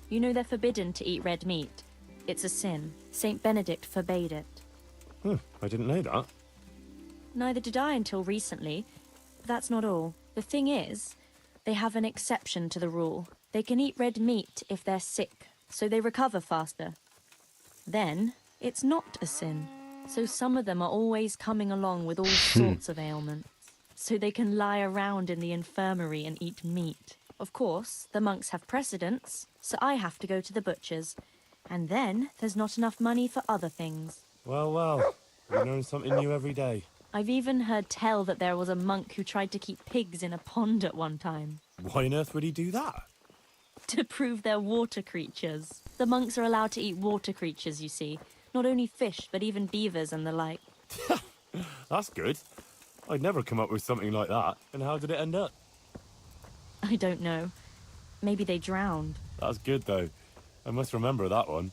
I: You know they're forbidden to eat red meat. It's a sin. Saint Benedict forbade it.
D: I didn't know that.
I: Neither did I until recently. But that's not all. The thing is, they have an exception to the rule. They can eat red meat if they're sick, so they recover faster. Then, it's not a sin. So some of them are always coming along with all sorts of ailments. So they can lie around in the infirmary and eat meat. Of course, the monks have precedence, so I have to go to the butcher's. And then, there's not enough money for other things.
D: Well, well. We learn something new every day.
I: I've even heard tell that there was a monk who tried to keep pigs in a pond at one time.
D: Why on earth would he do that?
I: To prove they're water creatures. The monks are allowed to eat water creatures, you see. Not only fish, but even beavers and the like.
D: That's good. I'd never come up with something like that. And how did it end up?
I: I don't know. Maybe they drowned.
D: That's good, though. I must remember that one.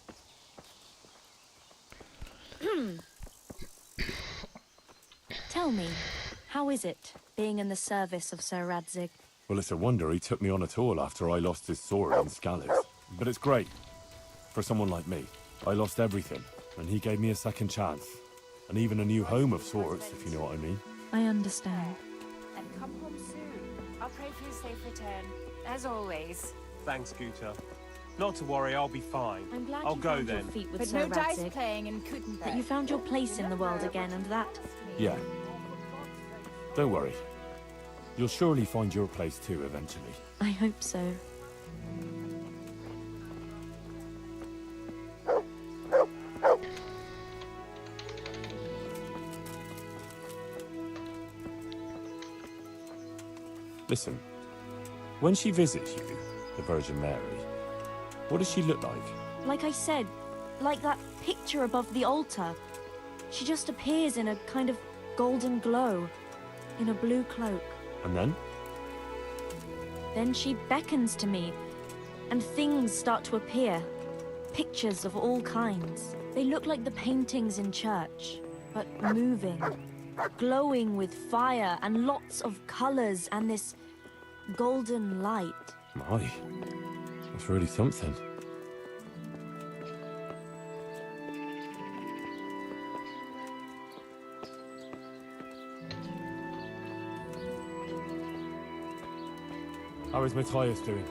I: Tell me, how is it, being in the service of Sir Radzig?
D: Well, it's a wonder he took me on at all after I lost his sword in Scalise. But it's great. For someone like me. I lost everything, and he gave me a second chance. And even a new home of sorts, if you know what I mean.
I: I understand.
M: And come home soon. I'll pray for your safe return, as always.
N: Thanks, Guta. Not to worry, I'll be fine.
I: I'm glad
N: I'll
I: you
N: go
I: found
N: then.
I: your feet with
M: But
I: Sir
M: no dice
I: Radzig.
M: playing in Kuttenberg.
I: That you found your place in the world again, and that...
D: Yeah. Don't worry. You'll surely find your place too, eventually.
I: I hope so.
D: Listen, when she visits you, the Virgin Mary, what does she look like?
I: Like I said, like that picture above the altar. She just appears in a kind of golden glow, in a blue cloak.
D: And then?
I: Then she beckons to me, and things start to appear. Pictures of all kinds. They look like the paintings in church, but moving. Glowing with fire and lots of colors and this golden light.
D: My, that's really something. How is Matthias doing?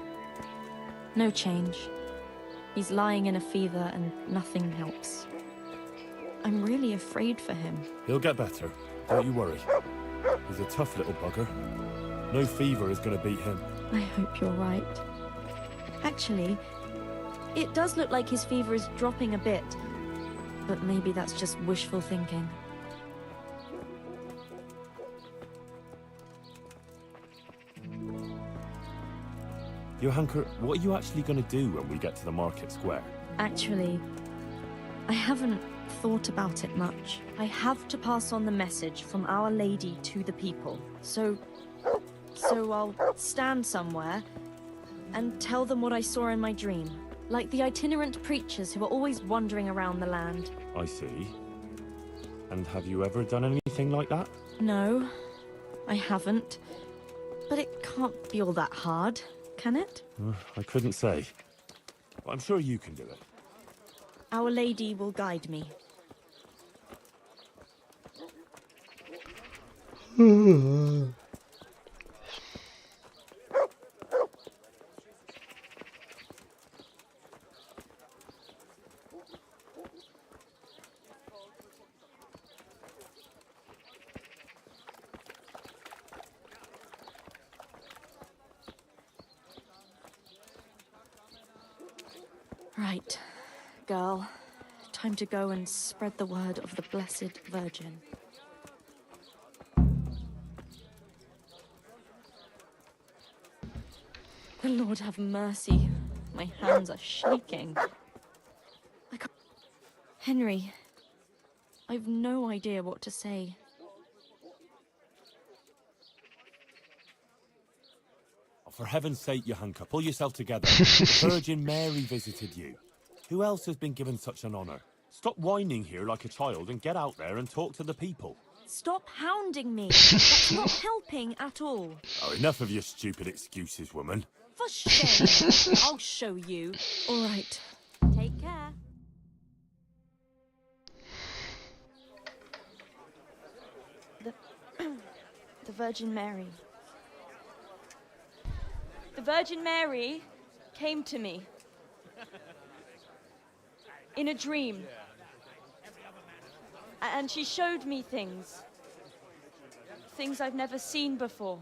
I: No change. He's lying in a fever and nothing helps. I'm really afraid for him.
D: He'll get better. Don't you worry. He's a tough little bugger. No fever is going to beat him.
I: I hope you're right. Actually, it does look like his fever is dropping a bit. But maybe that's just wishful thinking.
D: Johanker, what are you actually going to do when we get to the market square?
I: Actually, I haven't thought about it much. I have to pass on the message from Our Lady to the people. So I'll stand somewhere and tell them what I saw in my dream. Like the itinerant preachers who are always wandering around the land.
D: I see. And have you ever done anything like that?
I: No, I haven't. But it can't be all that hard, can it?
D: I couldn't say. I'm sure you can do it.
I: Our Lady will guide me. Right, girl. Time to go and spread the word of the Blessed Virgin. The Lord have mercy. My hands are shaking. I can't... Henry, I've no idea what to say.
D: Oh, for heaven's sake, Johanka, pull yourself together. The Virgin Mary visited you. Who else has been given such an honor? Stop whining here like a child and get out there and talk to the people.
I: Stop hounding me. That's not helping at all.
D: Oh, enough of your stupid excuses, woman.
I: For shame. I'll show you. All right. Take care. The Virgin Mary. The Virgin Mary came to me in a dream. And she showed me things. Things I've never seen before.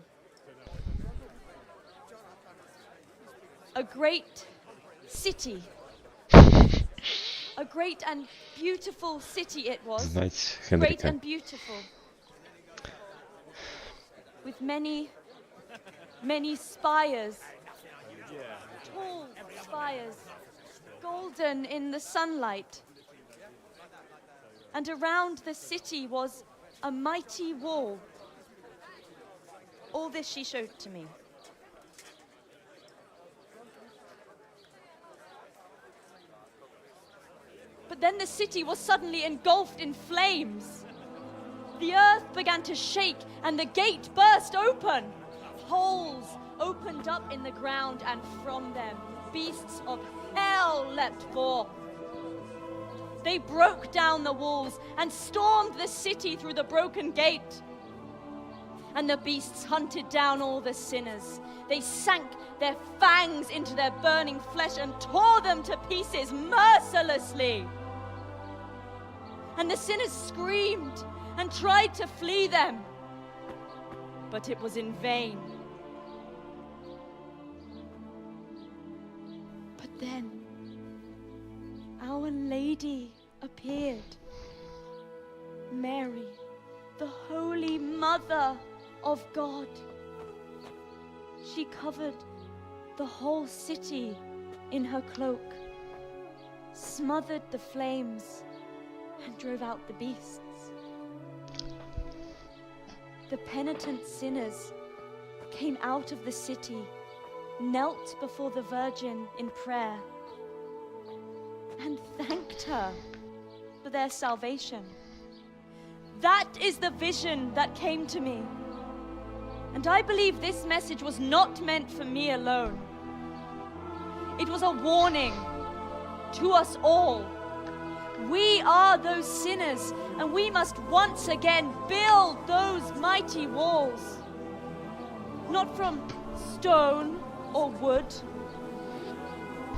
I: A great city. A great and beautiful city it was.
A: Znajdź
I: Great
A: Henrykę.
I: and beautiful. With many spires. Tall spires. Golden in the sunlight. And around the city was a mighty wall. All this she showed to me. But then the city was suddenly engulfed in flames. The earth began to shake and the gate burst open. Holes opened up in the ground and from them beasts of hell leapt forth. They broke down the walls and stormed the city through the broken gate. And the beasts hunted down all the sinners. They sank their fangs into their burning flesh and tore them to pieces mercilessly. And the sinners screamed and tried to flee them, but it was in vain. But then Our Lady appeared. Mary, the Holy Mother of God. She covered the whole city in her cloak, smothered the flames, and drove out the beasts. The penitent sinners came out of the city, knelt before the Virgin in prayer, and thanked her for their salvation. That is the vision that came to me. And I believe this message was not meant for me alone. It was a warning to us all. We are those sinners, and we must once again build those mighty walls. Not from stone or wood,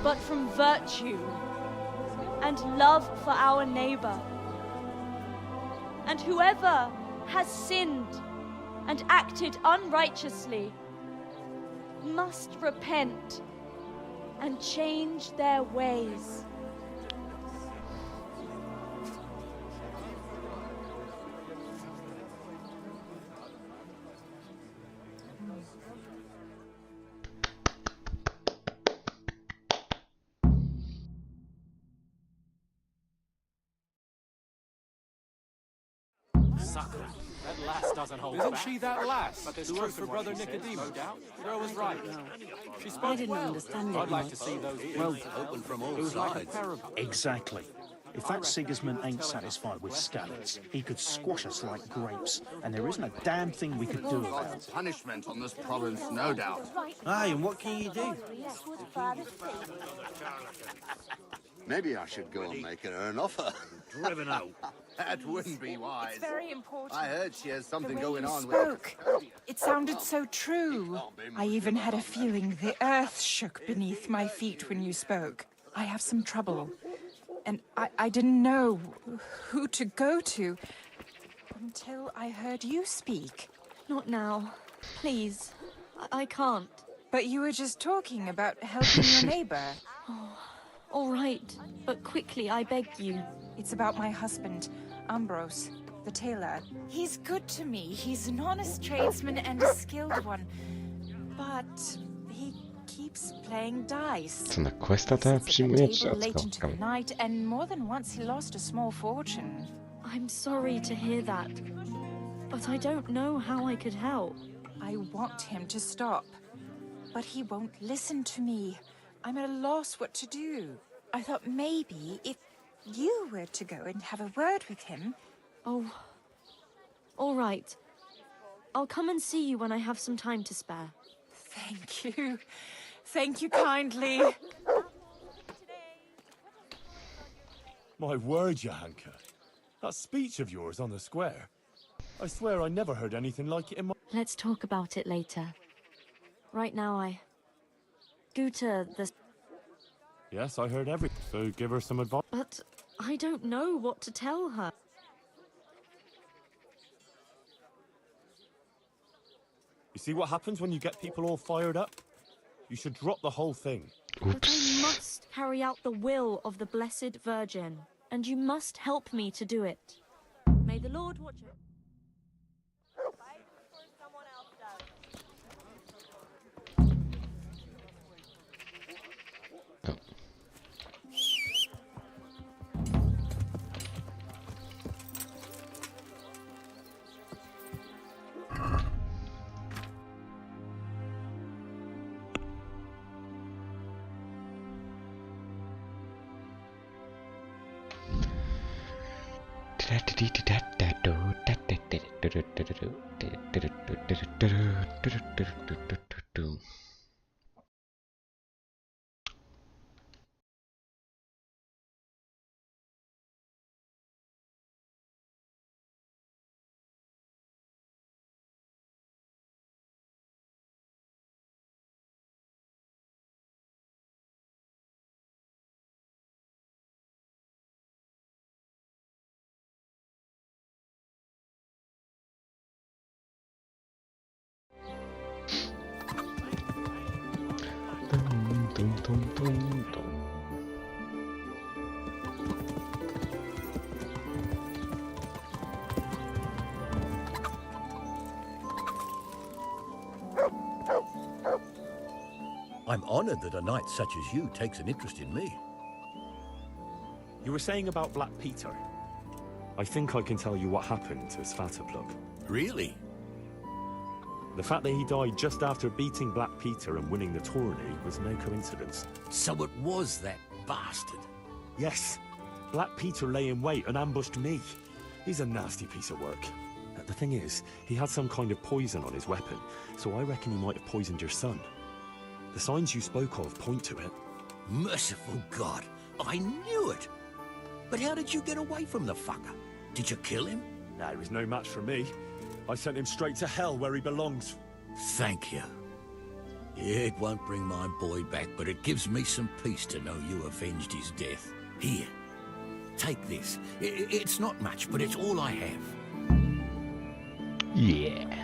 I: but from virtue and love for our neighbor. And whoever has sinned and acted unrighteously must repent and change their ways.
N: sucker. That lass doesn't hold
F: Isn't
N: back.
F: she that lass
N: But there's
F: who works
N: truth
F: for
N: in what
F: Brother
N: she says,
F: Nicodemus?
N: no doubt. The girl was right. She spoke
J: I didn't
N: well.
J: understand it
N: I'd like
J: much.
N: to see those
O: Well,
F: Open from all
N: It was like a
F: sides.
N: parable.
O: exactly. If that Sigismund ain't satisfied with Skalitz, he could squash us like grapes, and there isn't a damn thing we could do about it.
K: Punishment on this province, no doubt.
G: Aye, and what can you do?
K: Maybe I should go and make her an offer.
G: Driven out.
K: That wouldn't be wise.
M: It's very important.
K: I heard she has something
M: The way
K: going
M: you
K: on
M: spoke.
K: with...
M: It sounded so true. I even had a feeling the earth shook beneath my feet when you spoke. I have some trouble. And I didn't know who to go to until I heard you speak.
I: Not now. Please. I can't.
M: But you were just talking about helping your neighbor.
I: All right. But quickly, I beg you.
M: It's about my husband, Ambrose, the tailor. He's good to me. He's an honest tradesman and a skilled one. But he keeps playing dice.
A: Co na questa ta przyjmuje czy
M: Table late into the
A: odskok?
M: night, and more than once he lost a small fortune.
I: I'm sorry to hear that. But I don't know how I could help.
M: I want him to stop, but he won't listen to me. I'm at a loss what to do. I thought maybe if you were to go and have a word with him.
I: Oh. All right. I'll come and see you when I have some time to spare.
M: Thank you. Thank you kindly.
D: My word, Johanka. That speech of yours on the square. I swear I never heard anything like it in my...
I: Let's talk about it later. Right now, Guta, the...
D: Yes, I heard everything, so give her some advice.
I: But I don't know what to tell her.
D: You see what happens when you get people all fired up? You should drop the whole thing.
I: But I must carry out the will of the Blessed Virgin, and you must help me to do it. May the Lord watch it.
P: I'm honored that a knight such as you takes an interest in me.
D: You were saying about Black Peter. I think I can tell you what happened to Svatopluk.
P: Really?
D: The fact that he died just after beating Black Peter and winning the tourney was no coincidence.
P: So it was that bastard.
D: Yes. Black Peter lay in wait and ambushed me. He's a nasty piece of work. The thing is, he had some kind of poison on his weapon, so I reckon he might have poisoned your son. The signs you spoke of point to it.
P: Merciful God, I knew it. But how did you get away from the fucker? Did you kill him?
D: Nah, he was no match for me. I sent him straight to hell where he belongs.
P: Thank you. It won't bring my boy back, but it gives me some peace to know you avenged his death. Here, take this. It's not much, but it's all I have.
A: Yeah.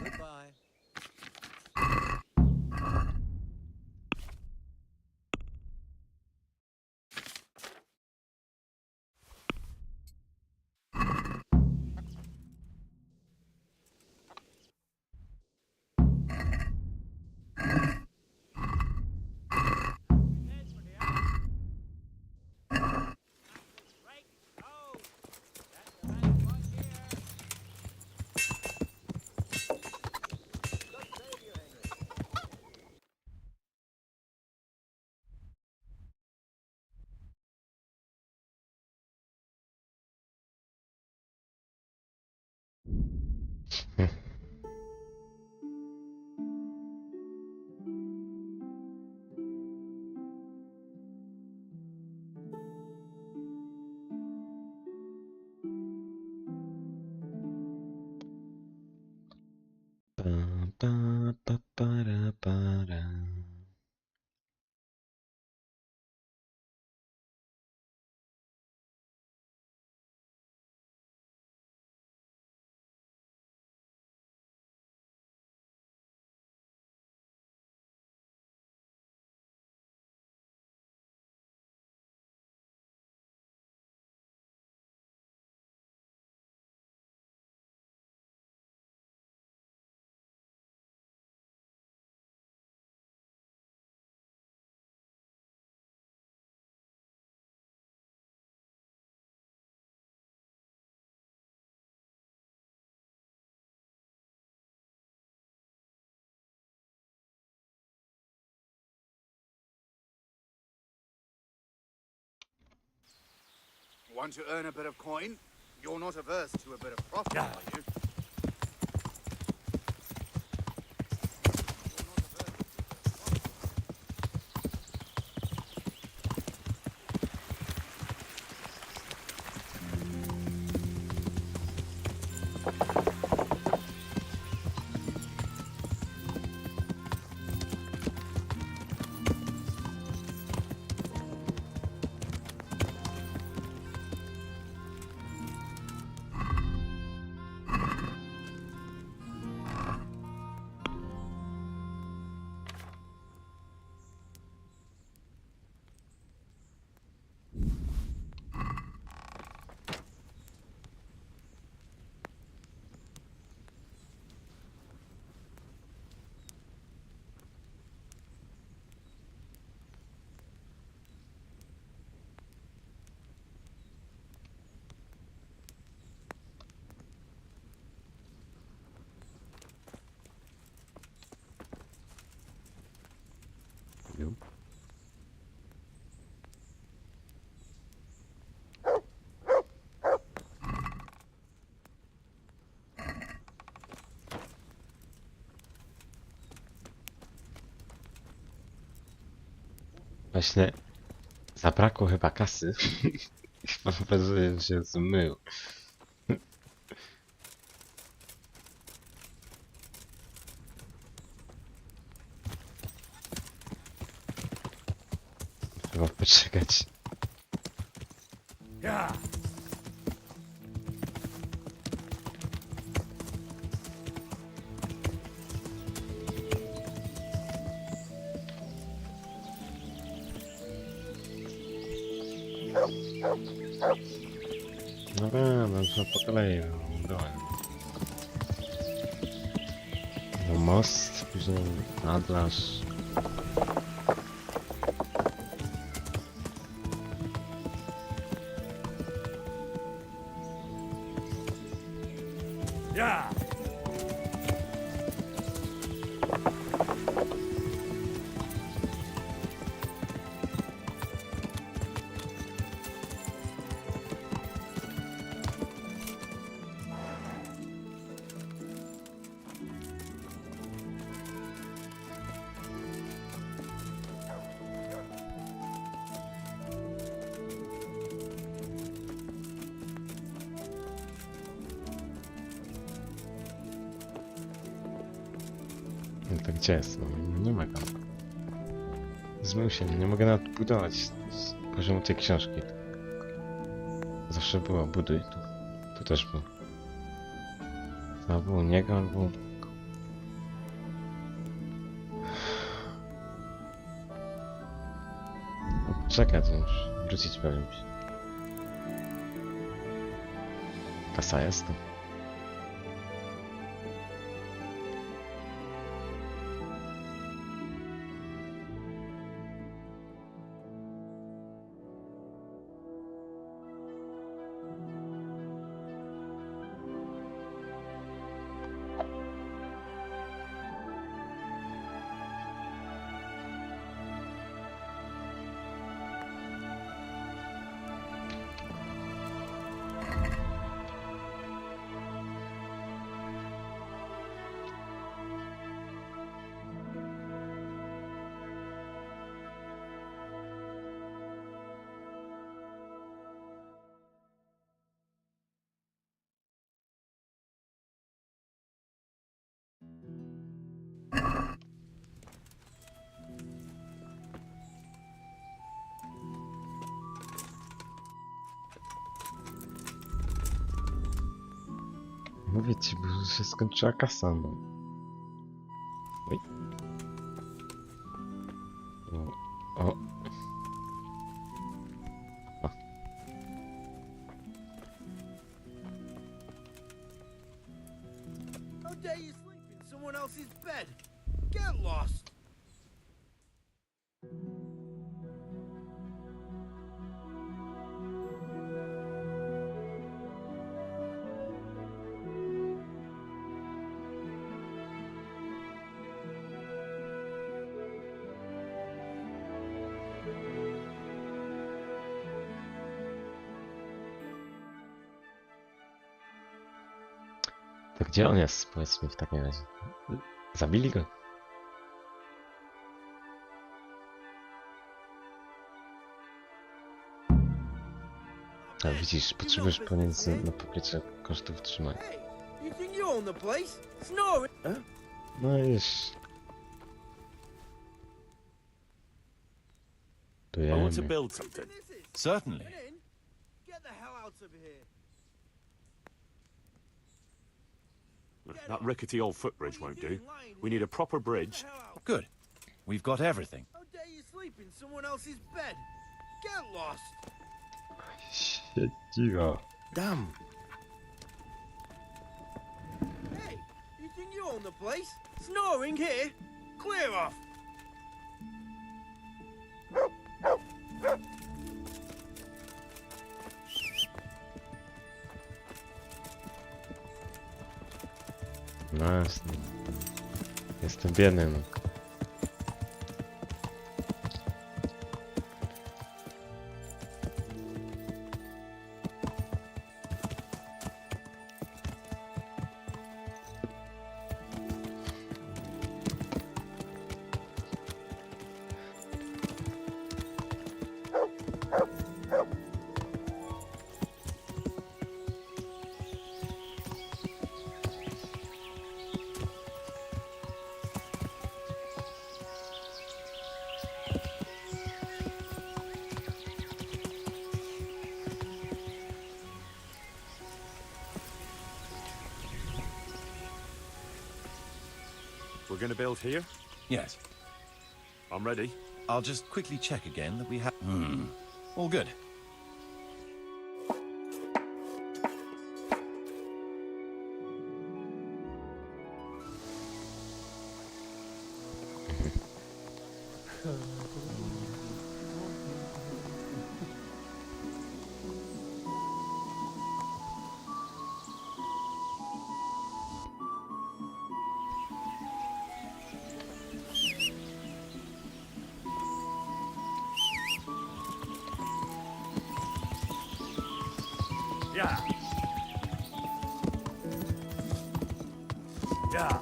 G: Goodbye.
A: Para.
K: Want to earn a bit of coin? You're not averse to a bit of profit, are you?
A: Właśnie zabrakło chyba kasy. I mam wrażenie, że się zmył. Trzeba poczekać.
F: Yeah.
A: No wiem, no po kolei dołem. No most, później nadlarz.
F: Yeah.
A: No to gdzie jest? No, nie ma go. Zmył się, nie mogę nawet budować z poziomu tej książki. Zawsze było, buduj tu. Tu też było. Albo u niego, albo... Czekaj, to już wrócić pewnie musi. Kasa jest tu. Mówię ci, bo się skończyła kasa, no. Oj. O. O.
K: How dare you sleep in someone else's bed? Get lost!
A: To gdzie on jest? Powiedz mi w takim razie. Zabili go? A widzisz, potrzebujesz pieniędzy na pokrycie kosztów utrzymania.
K: You think you own the place? Snoring? Huh?
A: No już.
C: I want to
A: Dujemy.
C: build something. Certainly.
K: Get the hell out of here!
D: That rickety old footbridge won't do. We need a proper bridge.
C: Good. We've got everything.
K: How dare you sleep in someone else's bed? Get lost!
A: Siedziła.
K: Damn. Hey, you think you own the place? Snoring here? Clear off!
A: No jasne. Jestem biedny, no.
D: We're gonna build here?
C: Yes.
D: I'm ready.
C: I'll just quickly check again that we have... All good.
D: Yeah. Yeah.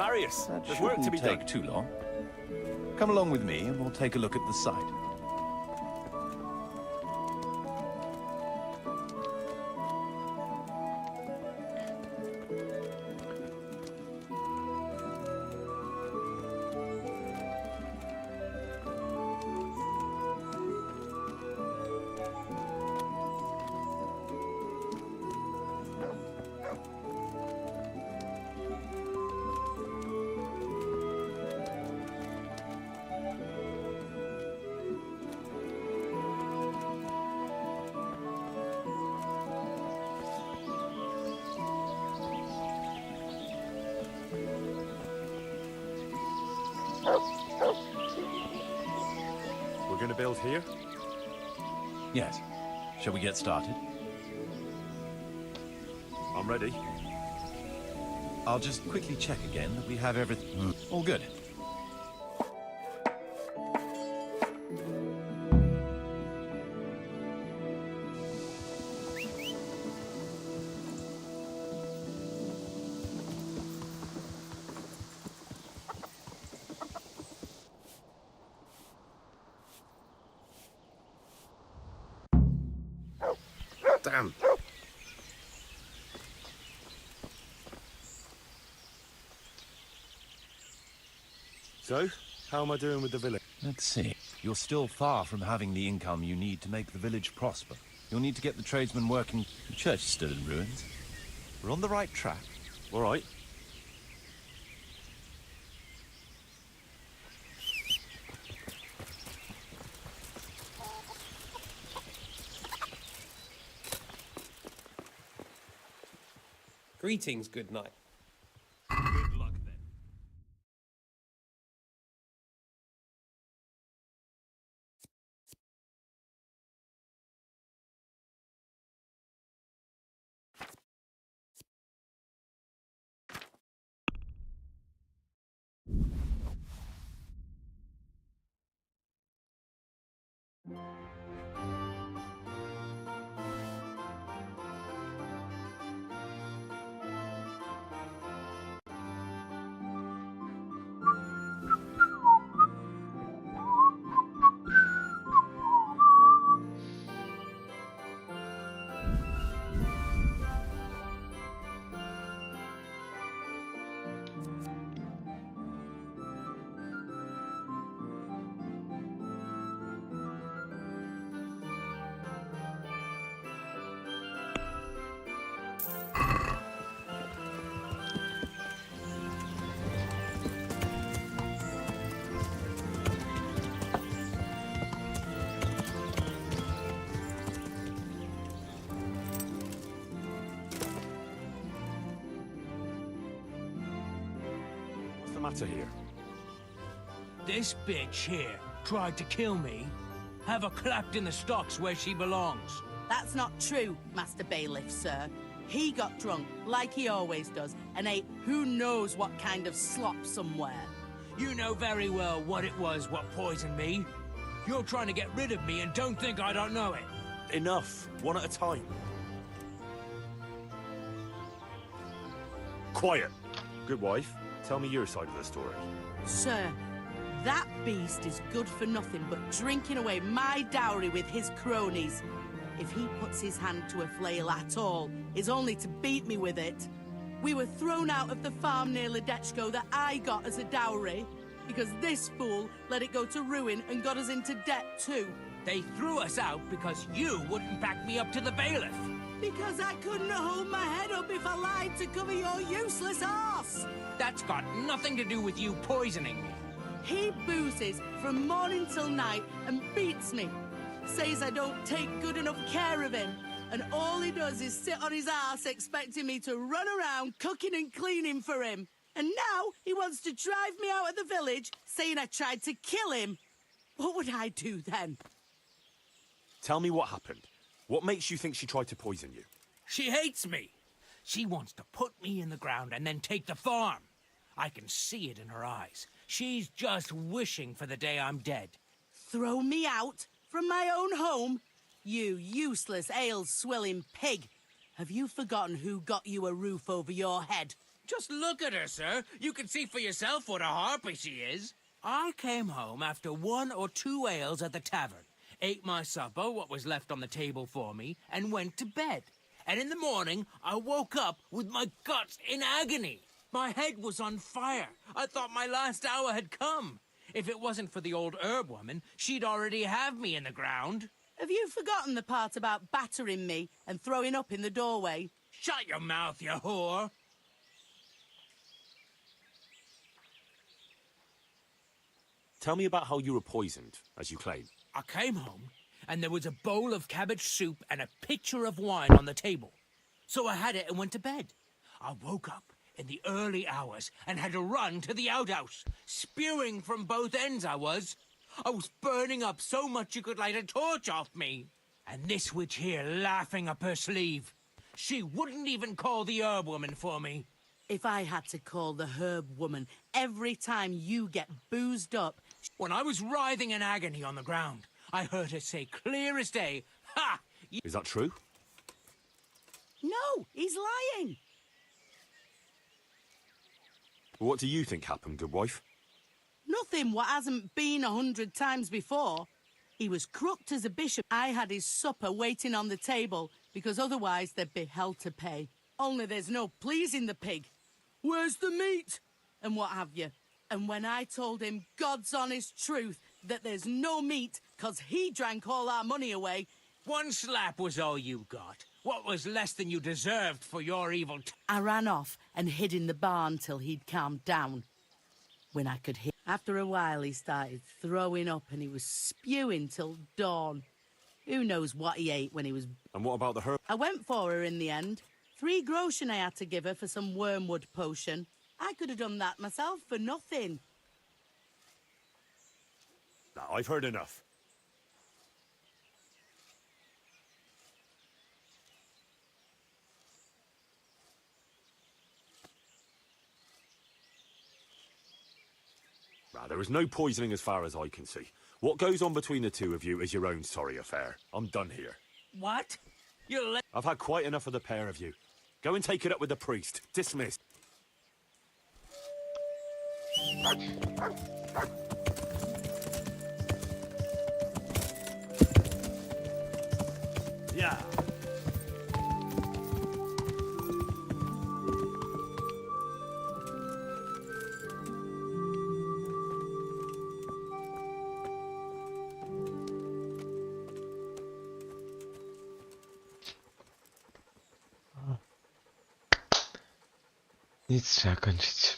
D: Marius,
Q: That
D: there's work to be
Q: shouldn't
D: done.
Q: take too long. Come along with me and we'll take a look at the site.
D: We're going to build here?
Q: Yes. Shall we get started?
D: I'm ready.
Q: I'll just quickly check again that we have everything. All good.
B: Damn.
D: So, how am I doing with the village?
Q: Let's see. You're still far from having the income you need to make the village prosper. You'll need to get the tradesmen working. The church is still in ruins. We're on the right track.
D: All right.
K: Greetings, good night.
D: Good luck then. What's the matter here?
R: This bitch here tried to kill me. Have her clapped in the stocks where she belongs.
J: That's not true, Master Bailiff, sir. He got drunk, like he always does, and ate who knows what kind of slop somewhere.
R: You know very well what it was what poisoned me. You're trying to get rid of me and don't think I don't know it.
D: Enough. One at a time. Quiet. Good wife, tell me your side of the story.
J: Sir, that beast is good for nothing but drinking away my dowry with his cronies. If he puts his hand to a flail at all, it's only to beat me with it. We were thrown out of the farm near Ledechko that I got as a dowry, because this fool let it go to ruin and got us into debt too.
R: They threw us out because you wouldn't back me up to the bailiff.
J: Because I couldn't hold my head up if I lied to cover your useless arse.
R: That's got nothing to do with you poisoning me.
J: He boozes from morning till night and beats me. Says I don't take good enough care of him. And all he does is sit on his ass expecting me to run around cooking and cleaning for him. And now he wants to drive me out of the village, saying I tried to kill him. What would I do then?
D: Tell me what happened. What makes you think she tried to poison you?
R: She hates me. She wants to put me in the ground and then take the farm. I can see it in her eyes. She's just wishing for the day I'm dead.
J: Throw me out from my own home? You useless ale-swilling pig. Have you forgotten who got you a roof over your head?
R: Just look at her, sir. You can see for yourself what a harpy she is. I came home after 1 or 2 ales at the tavern, ate my supper, what was left on the table for me, and went to bed. And in the morning, I woke up with my guts in agony. My head was on fire. I thought my last hour had come. If it wasn't for the old herb woman, she'd already have me in the ground.
J: Have you forgotten the part about battering me and throwing up in the doorway?
R: Shut your mouth, you whore.
F: Tell me about how you were poisoned, as you claim.
R: I came home, and there was a bowl of cabbage soup and a pitcher of wine on the table. So I had it and went to bed. I woke up in the early hours and had to run to the outhouse. Spewing from both ends, I was. I was burning up so much you could light a torch off me. And this witch here laughing up her sleeve. She wouldn't even call the herb woman for me.
J: If I had to call the herb woman every time you get boozed up...
R: When I was writhing in agony on the ground, I heard her say clear as day, "Ha!
F: Is that true?
J: No, he's lying.
F: What do you think happened, good wife?
J: Nothing what hasn't been 100 times before. He was crooked as a bishop. I had his supper waiting on the table, because otherwise there'd be hell to pay. Only there's no pleasing the pig. Where's the meat? And what have you. And when I told him God's honest truth that there's no meat, 'cause he drank all our money away...
R: 1 slap was all you got. What was less than you deserved for your evil...
J: I ran off and hid in the barn till he'd calmed down. When I could hear... After a while he started throwing up and he was spewing till dawn. Who knows what he ate when he was...
F: And what about the herb?
J: I went for her in the end. 3 groschen I had to give her for some wormwood potion. I could have done that myself for nothing.
F: Now, I've heard enough. Now, there is no poisoning as far as I can see. What goes on between the two of you is your own sorry affair. I'm done here.
R: What?
F: I've had quite enough of the pair of you. Go and take it up with the priest. Dismissed.
O: Yeah.
A: Nic, trzeba kończyć.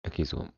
A: Jaki złom?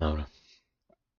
A: Dobra.